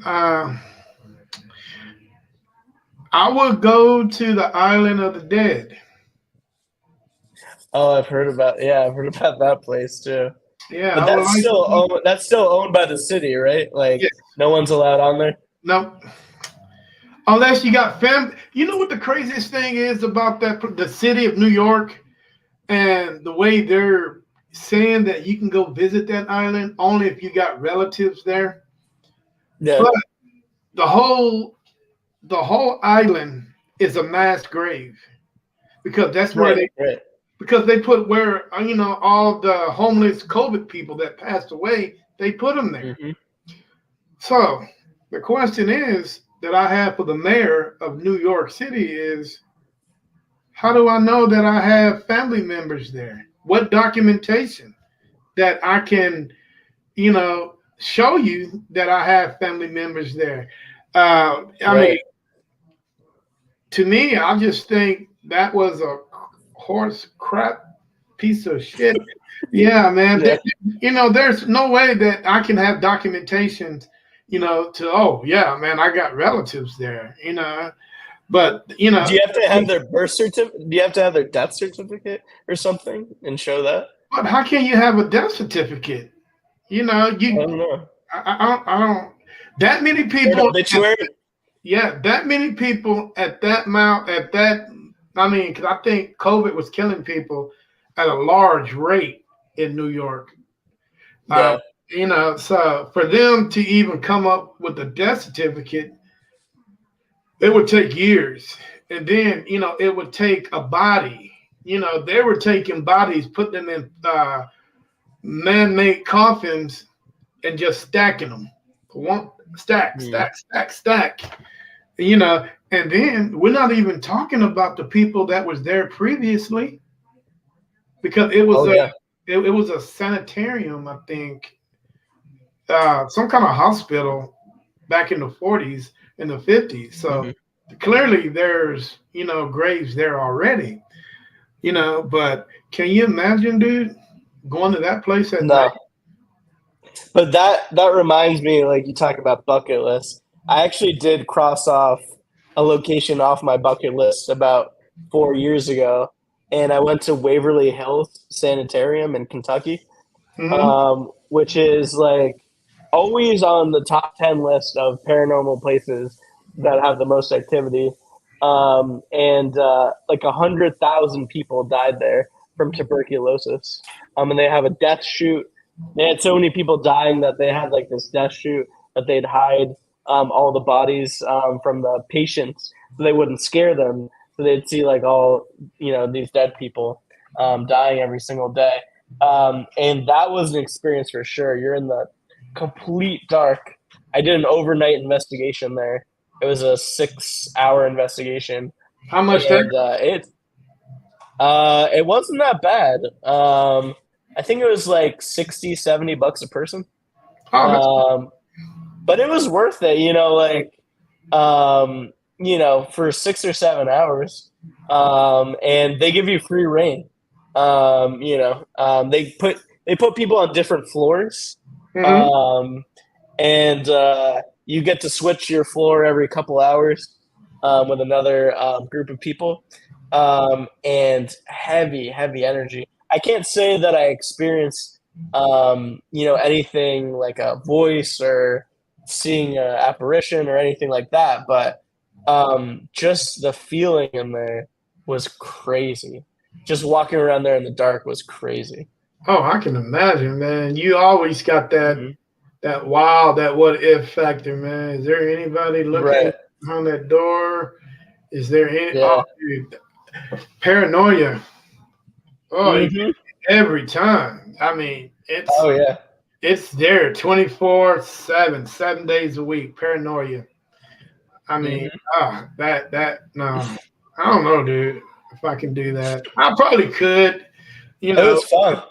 I would go to the Island of the Dead. Oh, I've heard about that place too. Yeah, But I would like to see. that's still owned by the city, right? Like Yes. no one's allowed on there. No. Unless you got family. You know what the craziest thing is about the city of New York and the way they're saying that you can go visit that island only if you got relatives there. Yeah. But the whole island is a mass grave because that's where Right. because they put where all the homeless COVID people that passed away, they put them there. Hmm. So the question is that I have for the mayor of New York City is, how do I know that I have family members there? What documentation that I can, show you that I have family members there? I mean, Right. to me, I just think that was a horse crap piece of shit. Yeah, man. Yeah. There's no way that I can have documentation, oh yeah, man, I got relatives there, But Do you have to have their birth certificate? Do you have to have their death certificate or something and show that? but how can you have a death certificate? You I don't know. I don't. That many Or an people. obituary? Yeah, that many people at that amount at that. I mean, because I think COVID was killing people at a large rate in New York. Uh, Yeah. so for them to even come up with a death certificate, it would take years. And then, it would take a body. They were taking bodies, putting them in man-made coffins and just stacking them. One stack, Hmm. stack, stack, stack. And then we're not even talking about the people that was there previously because it was Oh yeah. it was a sanitarium, I think, some kind of hospital back in the 40s and the 50s. So Hmm. clearly there's, graves there already, but can you imagine, dude, going to that place at night? No. But that reminds me, like you talk about bucket lists. I actually did cross off a location off my bucket list about 4 years ago, and I went to Waverly Hills Sanitarium in Kentucky, Hmm. which is like always on the top 10 list of paranormal places that have the most activity. And like 100,000 people died there from tuberculosis. And they have a death chute. They had so many people dying that they had like this death chute that they'd hide all the bodies from the patients so they wouldn't scare them. So they'd see like all these dead people dying every single day. And that was an experience for sure. You're in the complete dark. I did an overnight investigation there. It was a 6-hour investigation, How much that? and it wasn't that bad. I think it was like 60, $70 a person. Oh, that's But it was worth it, for 6 or 7 hours. And they give you free reign. They put people on different floors. mhm. Um, and you get to switch your floor every couple hours with another group of people. And heavy, heavy energy. I can't say that I experienced, anything like a voice or seeing an apparition or anything like that, but just the feeling in there was crazy. Just walking around there in the dark was crazy. Oh, I can imagine, man. You always got that Mhm. that wow, that what if factor, man. Is there anybody looking Right. behind that door? Is there any Yeah. dude, paranoia? Oh, Hmm. every time. I mean, Oh yeah. it's there 24/7, 7 days a week. Paranoia. I mean, Hmm. that no. I don't know, dude. If I can do that. I probably could, you It know. was fun.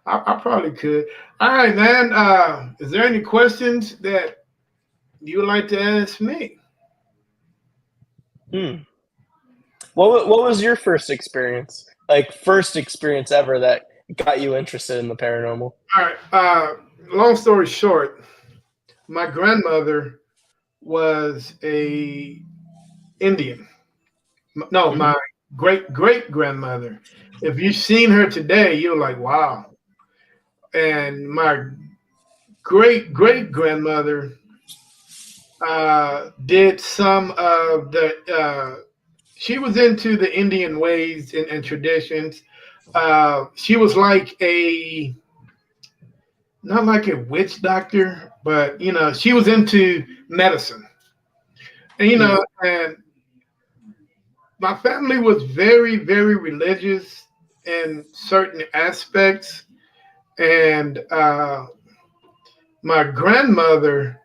I probably could. All right, man. Is there any questions that you would like to ask me? Hmm. What was your first experience? Like first experience ever that got you interested in the paranormal? All right. Long story short, my grandmother was a Indian. No, Mhm. my great great grandmother. If you've seen her today, you're like, wow. And my great great grandmother did some of the. She was into the Indian ways and traditions. She was like a not like a witch doctor, but she was into medicine. And Mm. and my family was very, very religious in certain aspects. And my grandmother,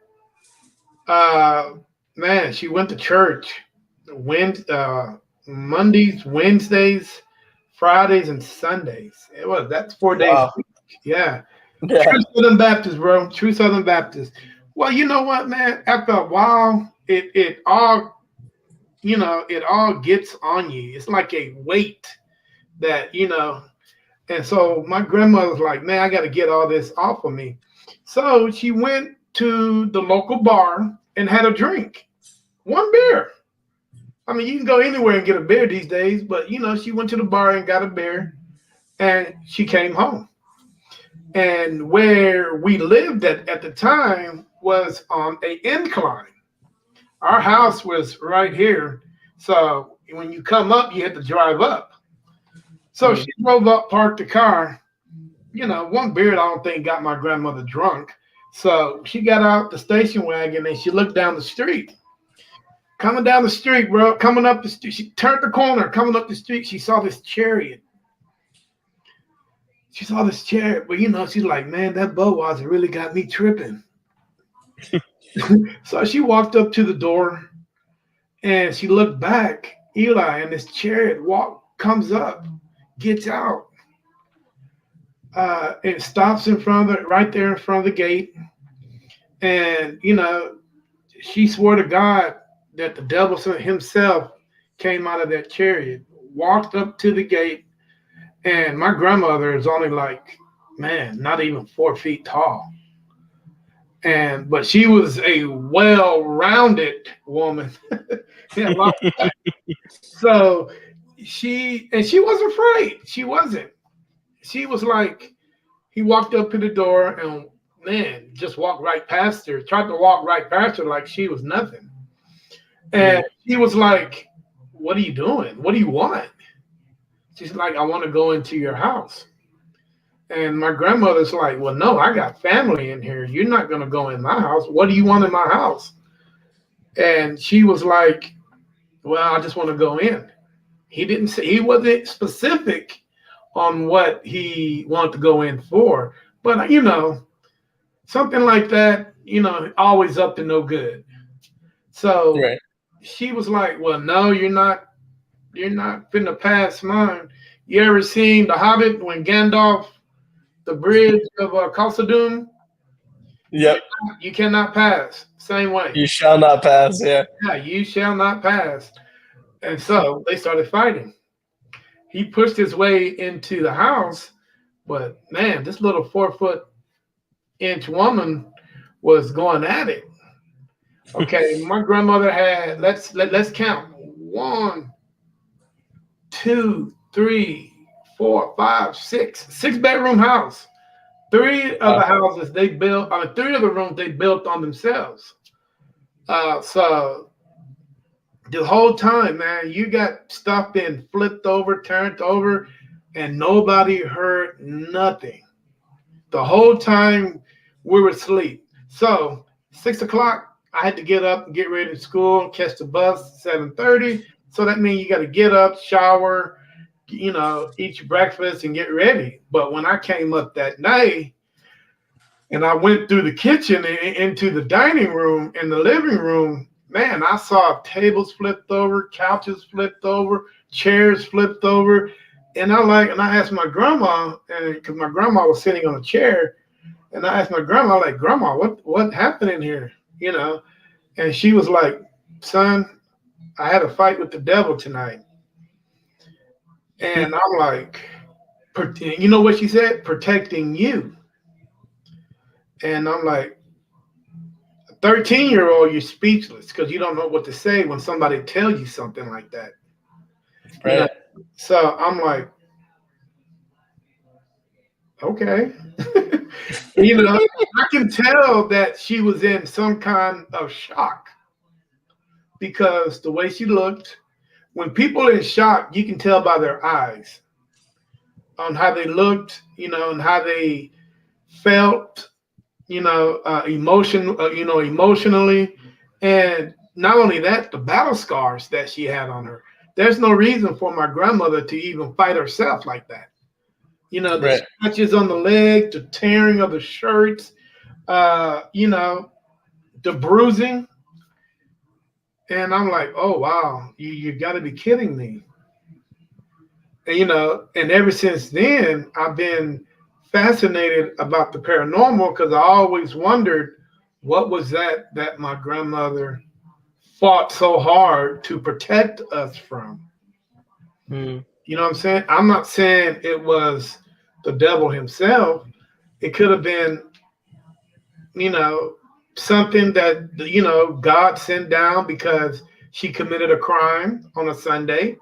uh, man, she went to church Mondays, Wednesdays, Fridays, and Sundays. That's 4 days a Wow. week. Yeah. Yeah. True Southern Baptist, bro. True Southern Baptist. Well, you know what, man? After a while, it all gets on you. It's like a weight that. And so my grandmother's like, man, I got to get all this off of me. So she went to the local bar and had a drink, one beer. I mean, you can go anywhere and get a beer these days, but she went to the bar and got a beer, and she came home. And where we lived at the time was on a incline. Our house was right here. So when you come up, you had to drive up. So she Mm. drove up, parked the car. One beer I don't think got my grandmother drunk. So she got out the station wagon and she looked down the street. Coming down the street, bro, coming up the street. She turned the corner, coming up the street. She saw this chariot. She saw this chariot, but she's like, man, that Budweiser really got me tripping. So she walked up to the door and she looked back, Eli, and this chariot comes up, gets out, and stops in front of right there in front of the gate. And she swore to God that the devil himself came out of that chariot, walked up to the gate, and my grandmother is only like, man, not even 4 feet tall. But she was a well-rounded woman. Yeah, so she wasn't afraid. She wasn't. She was like, he walked up to the door and man, just walked right past her, tried to walk right past her like she was nothing. And Mm. he was like, what are you doing? What do you want? She's like, I want to go into your house. And my grandmother's like, well, no, I got family in here. You're not going to go in my house. What do you want in my house? And she was like, well, I just want to go in. He didn't say, he wasn't specific on what he wanted to go in for. But, something like that, always up to no good. So Right. she was like, well, no, you're not finna pass mine. You ever seen The Hobbit when Gandalf, the bridge of Khazad-dûm? Yep. You cannot pass. Same way. You shall not pass. Yeah. Yeah, you shall not pass. And so they started fighting. He pushed his way into the house, but man, this little 4-foot-inch woman was going at it. Okay, my grandmother had let's count 1, 2, 3, 4, 5, 6 bedroom house. Three of the houses they built, 3 of the rooms they built on themselves. So The whole time, man, you got stuff being flipped over, turned over, and nobody heard nothing. The whole time we were asleep. So 6 o'clock, I had to get up and get ready to school, catch the bus 7:30. So that means you got to get up, shower, eat your breakfast and get ready. But when I came up that night and I went through the kitchen and into the dining room and the living room, man, I saw tables flipped over, couches flipped over, chairs flipped over. And I asked my grandma, and because my grandma was sitting on a chair, and I asked my grandma, like, Grandma, what happened in here? And she was like, Son, I had a fight with the devil tonight. And I'm like, you know what she said? Protecting you. And I'm like, 13-year-old, you're speechless because you don't know what to say when somebody tells you something like that. Right. So I'm like, okay. I can tell that she was in some kind of shock because the way she looked, when people are in shock, you can tell by their eyes on how they looked, and how they felt, emotionally. And not only that, the battle scars that she had on her. There's no reason for my grandmother to even fight herself like that. The Right. scratches on the leg, the tearing of the shirts, the bruising. And I'm like, oh, wow, you got to be kidding me. And ever since then, I've been fascinated about the paranormal because I always wondered what was that my grandmother fought so hard to protect us from. Mm. You know what I'm saying? I'm not saying it was the devil himself. It could have been, something that, God sent down because she committed a crime on a Sunday.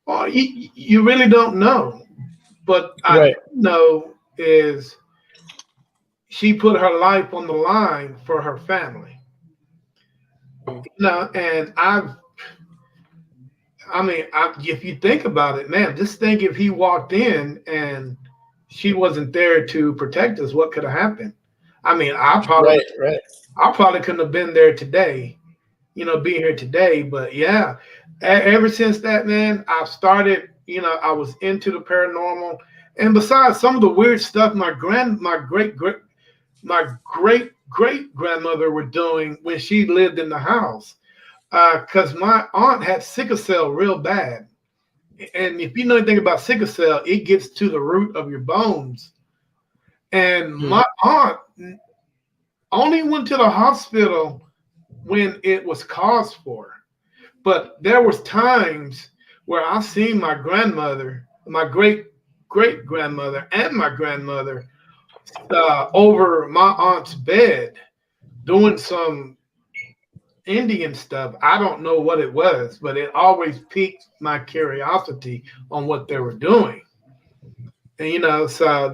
Or you really don't know. But I know is she put her life on the line for her family. And if you think about it, man, just think if he walked in and she wasn't there to protect us, what could have happened? I probably couldn't have been there today, being here today. But yeah, ever since that, man, I've started, I was into the paranormal. And besides some of the weird stuff my great great grandmother were doing when she lived in the house, because my aunt had sickle cell real bad. And if you know anything about sickle cell, it gets to the root of your bones. And my aunt only went to the hospital when it was caused for. But there was times where I seen my grandmother, my great grandmother, and my grandmother over my aunt's bed doing some Indian stuff. I don't know what it was, but it always piqued my curiosity on what they were doing. And so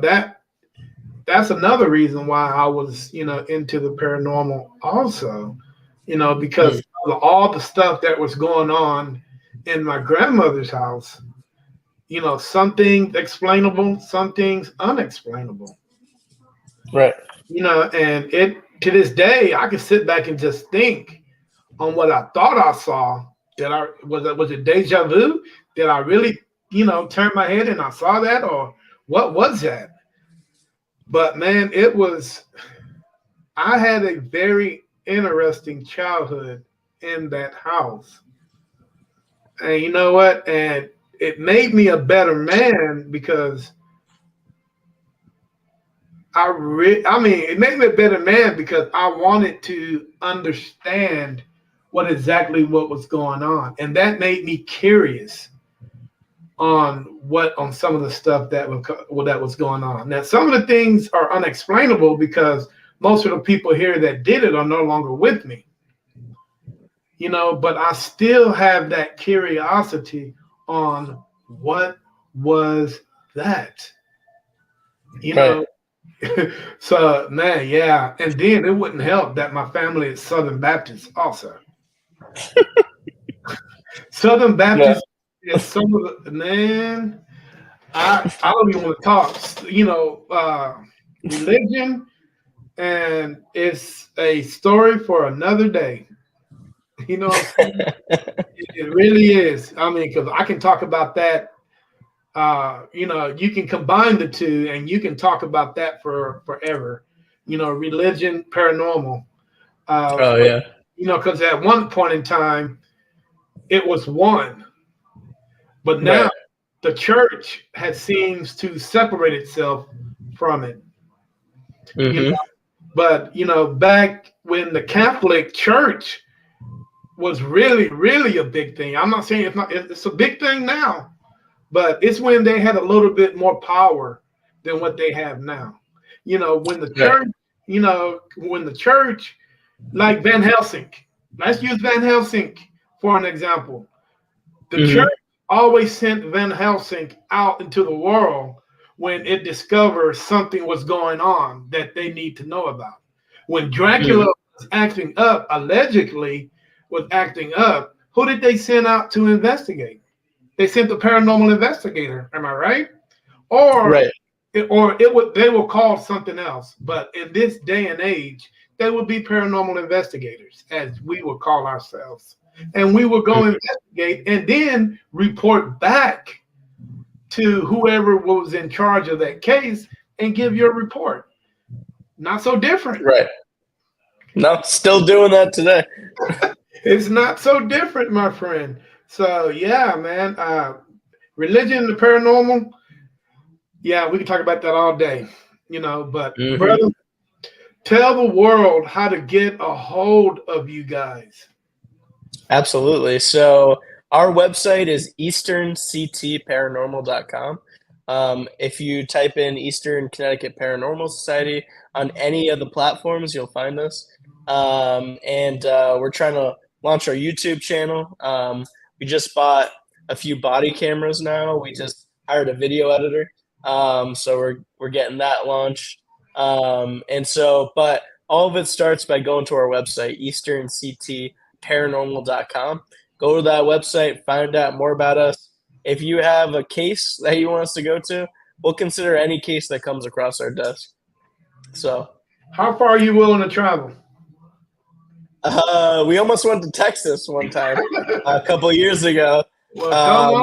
that's another reason why I was, into the paranormal also, because of all the stuff that was going on in my grandmother's house, some things explainable, some things unexplainable. Right. And it to this day, I can sit back and just think on what I thought I saw. Was it deja vu? Did I really, turn my head and I saw that, or what was that? But man, I had a very interesting childhood in that house. And you know what? And it made me a better man because it made me a better man because I wanted to understand what was going on. And that made me curious on some of the stuff that was going on. Now, some of the things are unexplainable because most of the people here that did it are no longer with me. But I still have that curiosity on what was that. So man, yeah. And then it wouldn't help that my family is Southern Baptist also. Southern Yeah. Baptist is some of the man. I don't even want to talk. Religion, and it's a story for another day. You know what I'm saying? It really is. I mean, because I can talk about that. You can combine the two, and you can talk about that for forever. Religion, paranormal. Oh But yeah. because at one point in time it was one, but now Right. the church has seems to separate itself from it. You know, Mm-hmm. but back when the Catholic Church was really, really a big thing. I'm not saying it's not. It's a big thing now, but it's when they had a little bit more power than what they have now. When the Right. church, when the church, like Van Helsing, let's use Van Helsing for an example. The church Mm-hmm. always sent Van Helsing out into the world when it discovered something was going on that they need to know about. When Dracula Mm-hmm. was acting up, allegedly was acting up, who did they send out to investigate? They sent the paranormal investigator. Am I right? Or Right. they will call something else. But in this day and age, they would be paranormal investigators, as we would call ourselves. And we would go Mm-hmm. investigate and then report back to whoever was in charge of that case and give your report. Not so different. Right. No, still doing that today. It's not so different, my friend. So yeah, man. Religion and the paranormal. Yeah, we can talk about that all day. But Mm-hmm. brother, tell the world how to get a hold of you guys. Absolutely. So our website is easternctparanormal.com. If you type in Eastern Connecticut Paranormal Society on any of the platforms, you'll find us. And we're trying to launch our YouTube channel. We just bought a few body cameras now. We just hired a video editor. So we're getting that launched. But all of it starts by going to our website, easternctparanormal.com. Go to that website, find out more about us. If you have a case that you want us to go to, we'll consider any case that comes across our desk. So, How far are you willing to travel? we almost went to Texas one time a couple years ago. Well, come Um,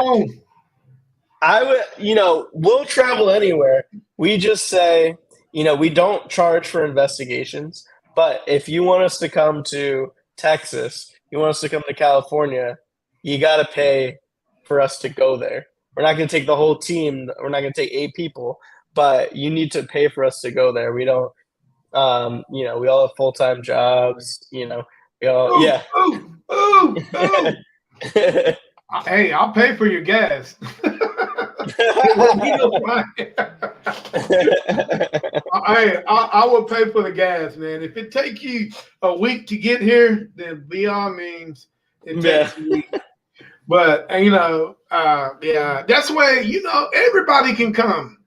on. we'll travel anywhere. We just say, we don't charge for investigations. But if you want us to come to Texas, you want us to come to California, you got to pay for us to go there. We're not going to take the whole team. We're not going to take 8 people, but you need to pay for us to go there. We don't, we all have full-time jobs, we all, Ooh, yeah. ooh, ooh, ooh. Hey, I'll pay for your gas. It won't be no fine. I will pay for the gas, man. If it takes you a week to get here, then by all means, it takes a week. But yeah, that's why everybody can come.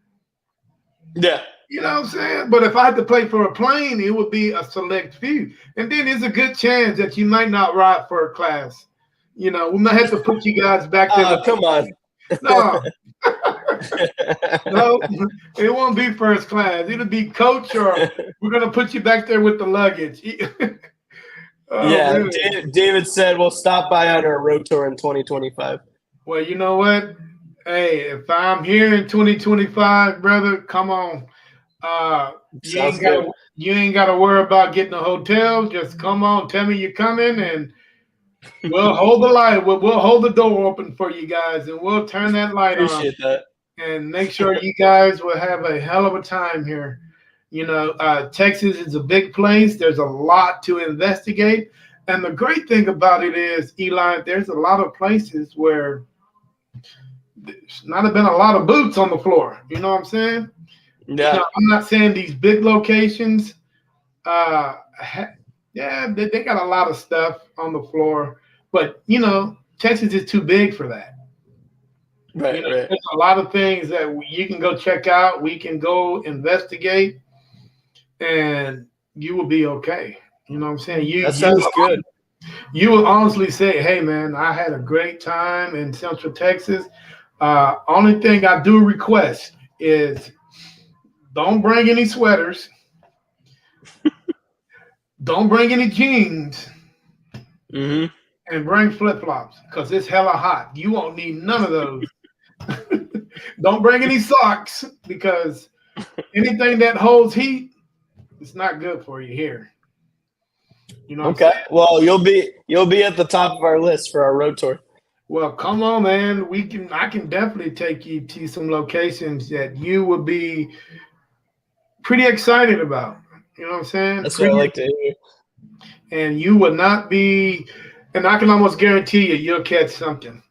Yeah. You know what I'm saying? But if I had to pay for a plane, it would be a select few, and then there's a good chance that you might not ride first class. We might have to put you guys back there. Oh, come on. No, no, it won't be first class. It'll be coach, or we're gonna put you back there with the luggage. Yeah, Man. David said we'll stop by on our road tour in 2025. Well, you know what? Hey, if I'm here in 2025, brother, come on. You Sounds ain't good. got you ain't got to worry about getting a hotel. Just come on, tell me you're coming, and we'll hold the light. We'll hold the door open for you guys, and we'll turn that light on Appreciate that. and make sure you guys will have a hell of a time here. Texas is a big place. There's a lot to investigate, and the great thing about it is, Eli, there's a lot of places where there's not been a lot of boots on the floor. You know what I'm saying? Yeah. I'm not saying these big locations. Yeah, they got a lot of stuff on the floor, but Texas is too big for that. Right. There's a lot of things that you can go check out. We can go investigate, and you will be okay. You know what I'm saying? That sounds good. you will honestly say, "Hey, man, I had a great time in Central Texas. Only thing I do request is don't bring any sweaters, don't bring any jeans, Hmm. and bring flip flops because it's hella hot. You won't need none of those. Don't bring any socks because anything that holds heat, it's not good for you here. You know what I'm Okay. saying? Well, you'll be at the top of our list for our road tour. Well, come on, man. I can definitely take you to some locations that you would be pretty excited about. You know what I'm saying? That's what I Pretty, like to hear. and you would not be, and I can almost guarantee you'll catch something.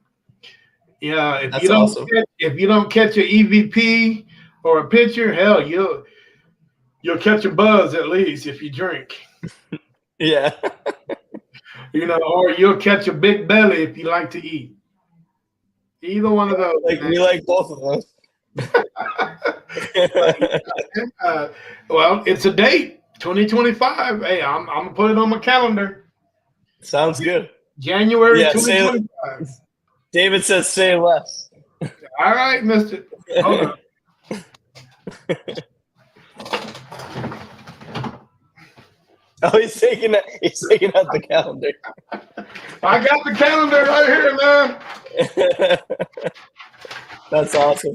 Yeah, That's awesome. if you don't catch an EVP or a pitcher, hell, you'll catch a buzz at least if you drink. Yeah. Or you'll catch a big belly if you like to eat. Either one of those. Like Man. we like both of those. But, uh, well, it's a date, 2025. Hey, I'm gonna put it on my calendar. Sounds good. January Yeah, 2025. David says say less. All right, Mister. Hold on. Oh, he's taking out the calendar. I got the calendar right here, man. That's awesome.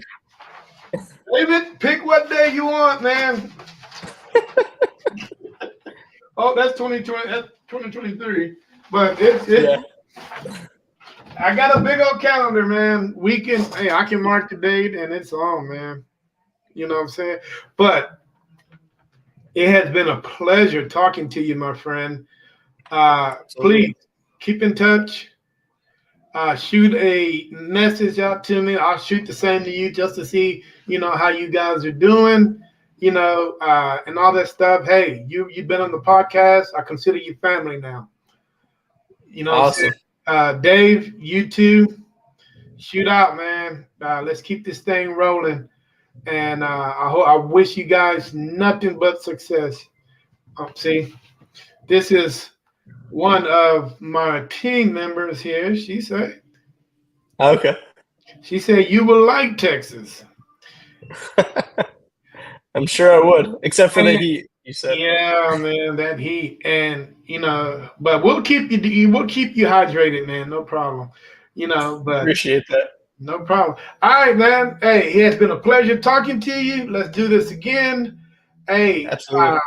David, pick what day you want, man. Oh, that's 2020. That's 2023. But Yeah. I got a big old calendar, man. I can mark the date and it's on, man. You know what I'm saying? But it has been a pleasure talking to you, my friend. Please keep in touch. Shoot a message out to me. I'll shoot the same to you just to see, how you guys are doing, and all that stuff. Hey, you've been on the podcast. I consider you family now. You know Awesome. what I'm saying? Dave, you too. Shoot out, man. Let's keep this thing rolling. And I wish you guys nothing but success. See, this is one of my team members here. She said you will like Texas. I'm sure I would, except for the heat. You said. Yeah, man, that heat, and but we'll keep you hydrated, man. No problem. But Appreciate that. no problem. All right, man. Hey, it has been a pleasure talking to you. Let's do this again. Hey, Absolutely.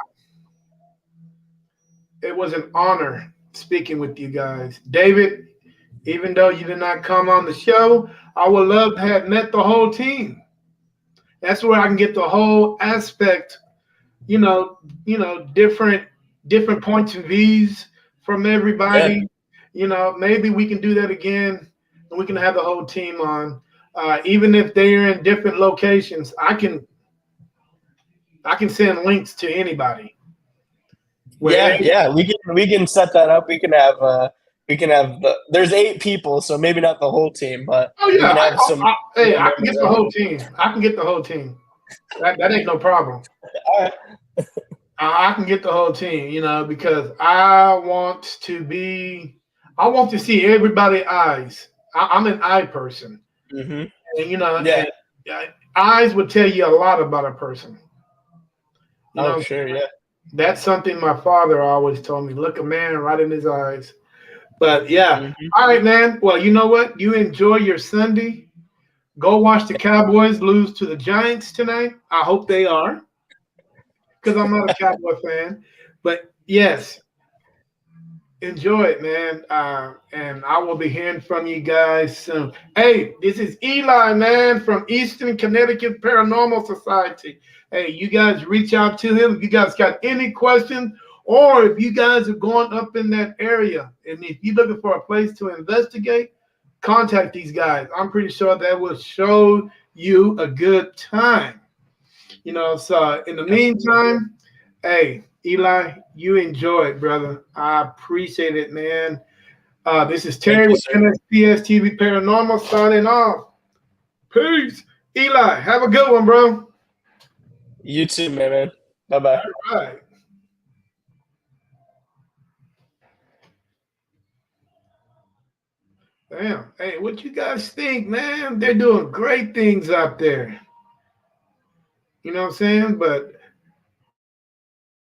it was an honor speaking with you guys. David, even though you did not come on the show, I would love to have met the whole team. That's where I can get the whole aspect, different points of views from everybody. Yeah. Maybe we can do that again and we can have the whole team on. Even if they're in different locations, I can send links to anybody. Yeah. We can set that up. We can have there's 8 people, so maybe not the whole team, but oh yeah, I can get the on. whole team. I can get the whole team. That ain't no problem. All right. I can get the whole team, because I want to see everybody's eyes. I'm an eye person, Mm-hmm. and Yeah. and eyes would tell you a lot about a person. Sure, yeah. That's something my father always told me. Look a man right in his eyes. But yeah, Mm-hmm. All right, man. Well, you know what? You enjoy your Sunday. Go watch the Cowboys lose to the Giants tonight. I hope they are, because I'm not a Cowboy fan. But yes, enjoy it, man. And I will be hearing from you guys soon. Hey, this is Eli, man, from Eastern Connecticut Paranormal Society. Hey, you guys reach out to him if you guys got any questions, or if you guys are going up in that area and if you're looking for a place to investigate, contact these guys. I'm pretty sure that will show you a good time. So in the meantime, hey, Eli, you enjoy it, brother. I appreciate it, man. This is Terry with NSPS TV Paranormal signing off. Peace. Eli, have a good one, bro. You too, man. Bye-bye. All right. Damn. Hey, what you guys think, man? They're doing great things out there. You know what I'm saying? But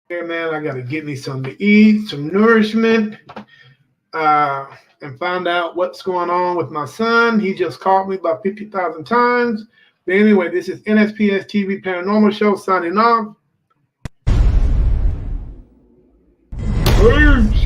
here, man, I gotta get me something to eat, some nourishment, and find out what's going on with my son. He just called me about 50,000 times. But anyway, this is NSPS TV Paranormal Show signing off. Peace.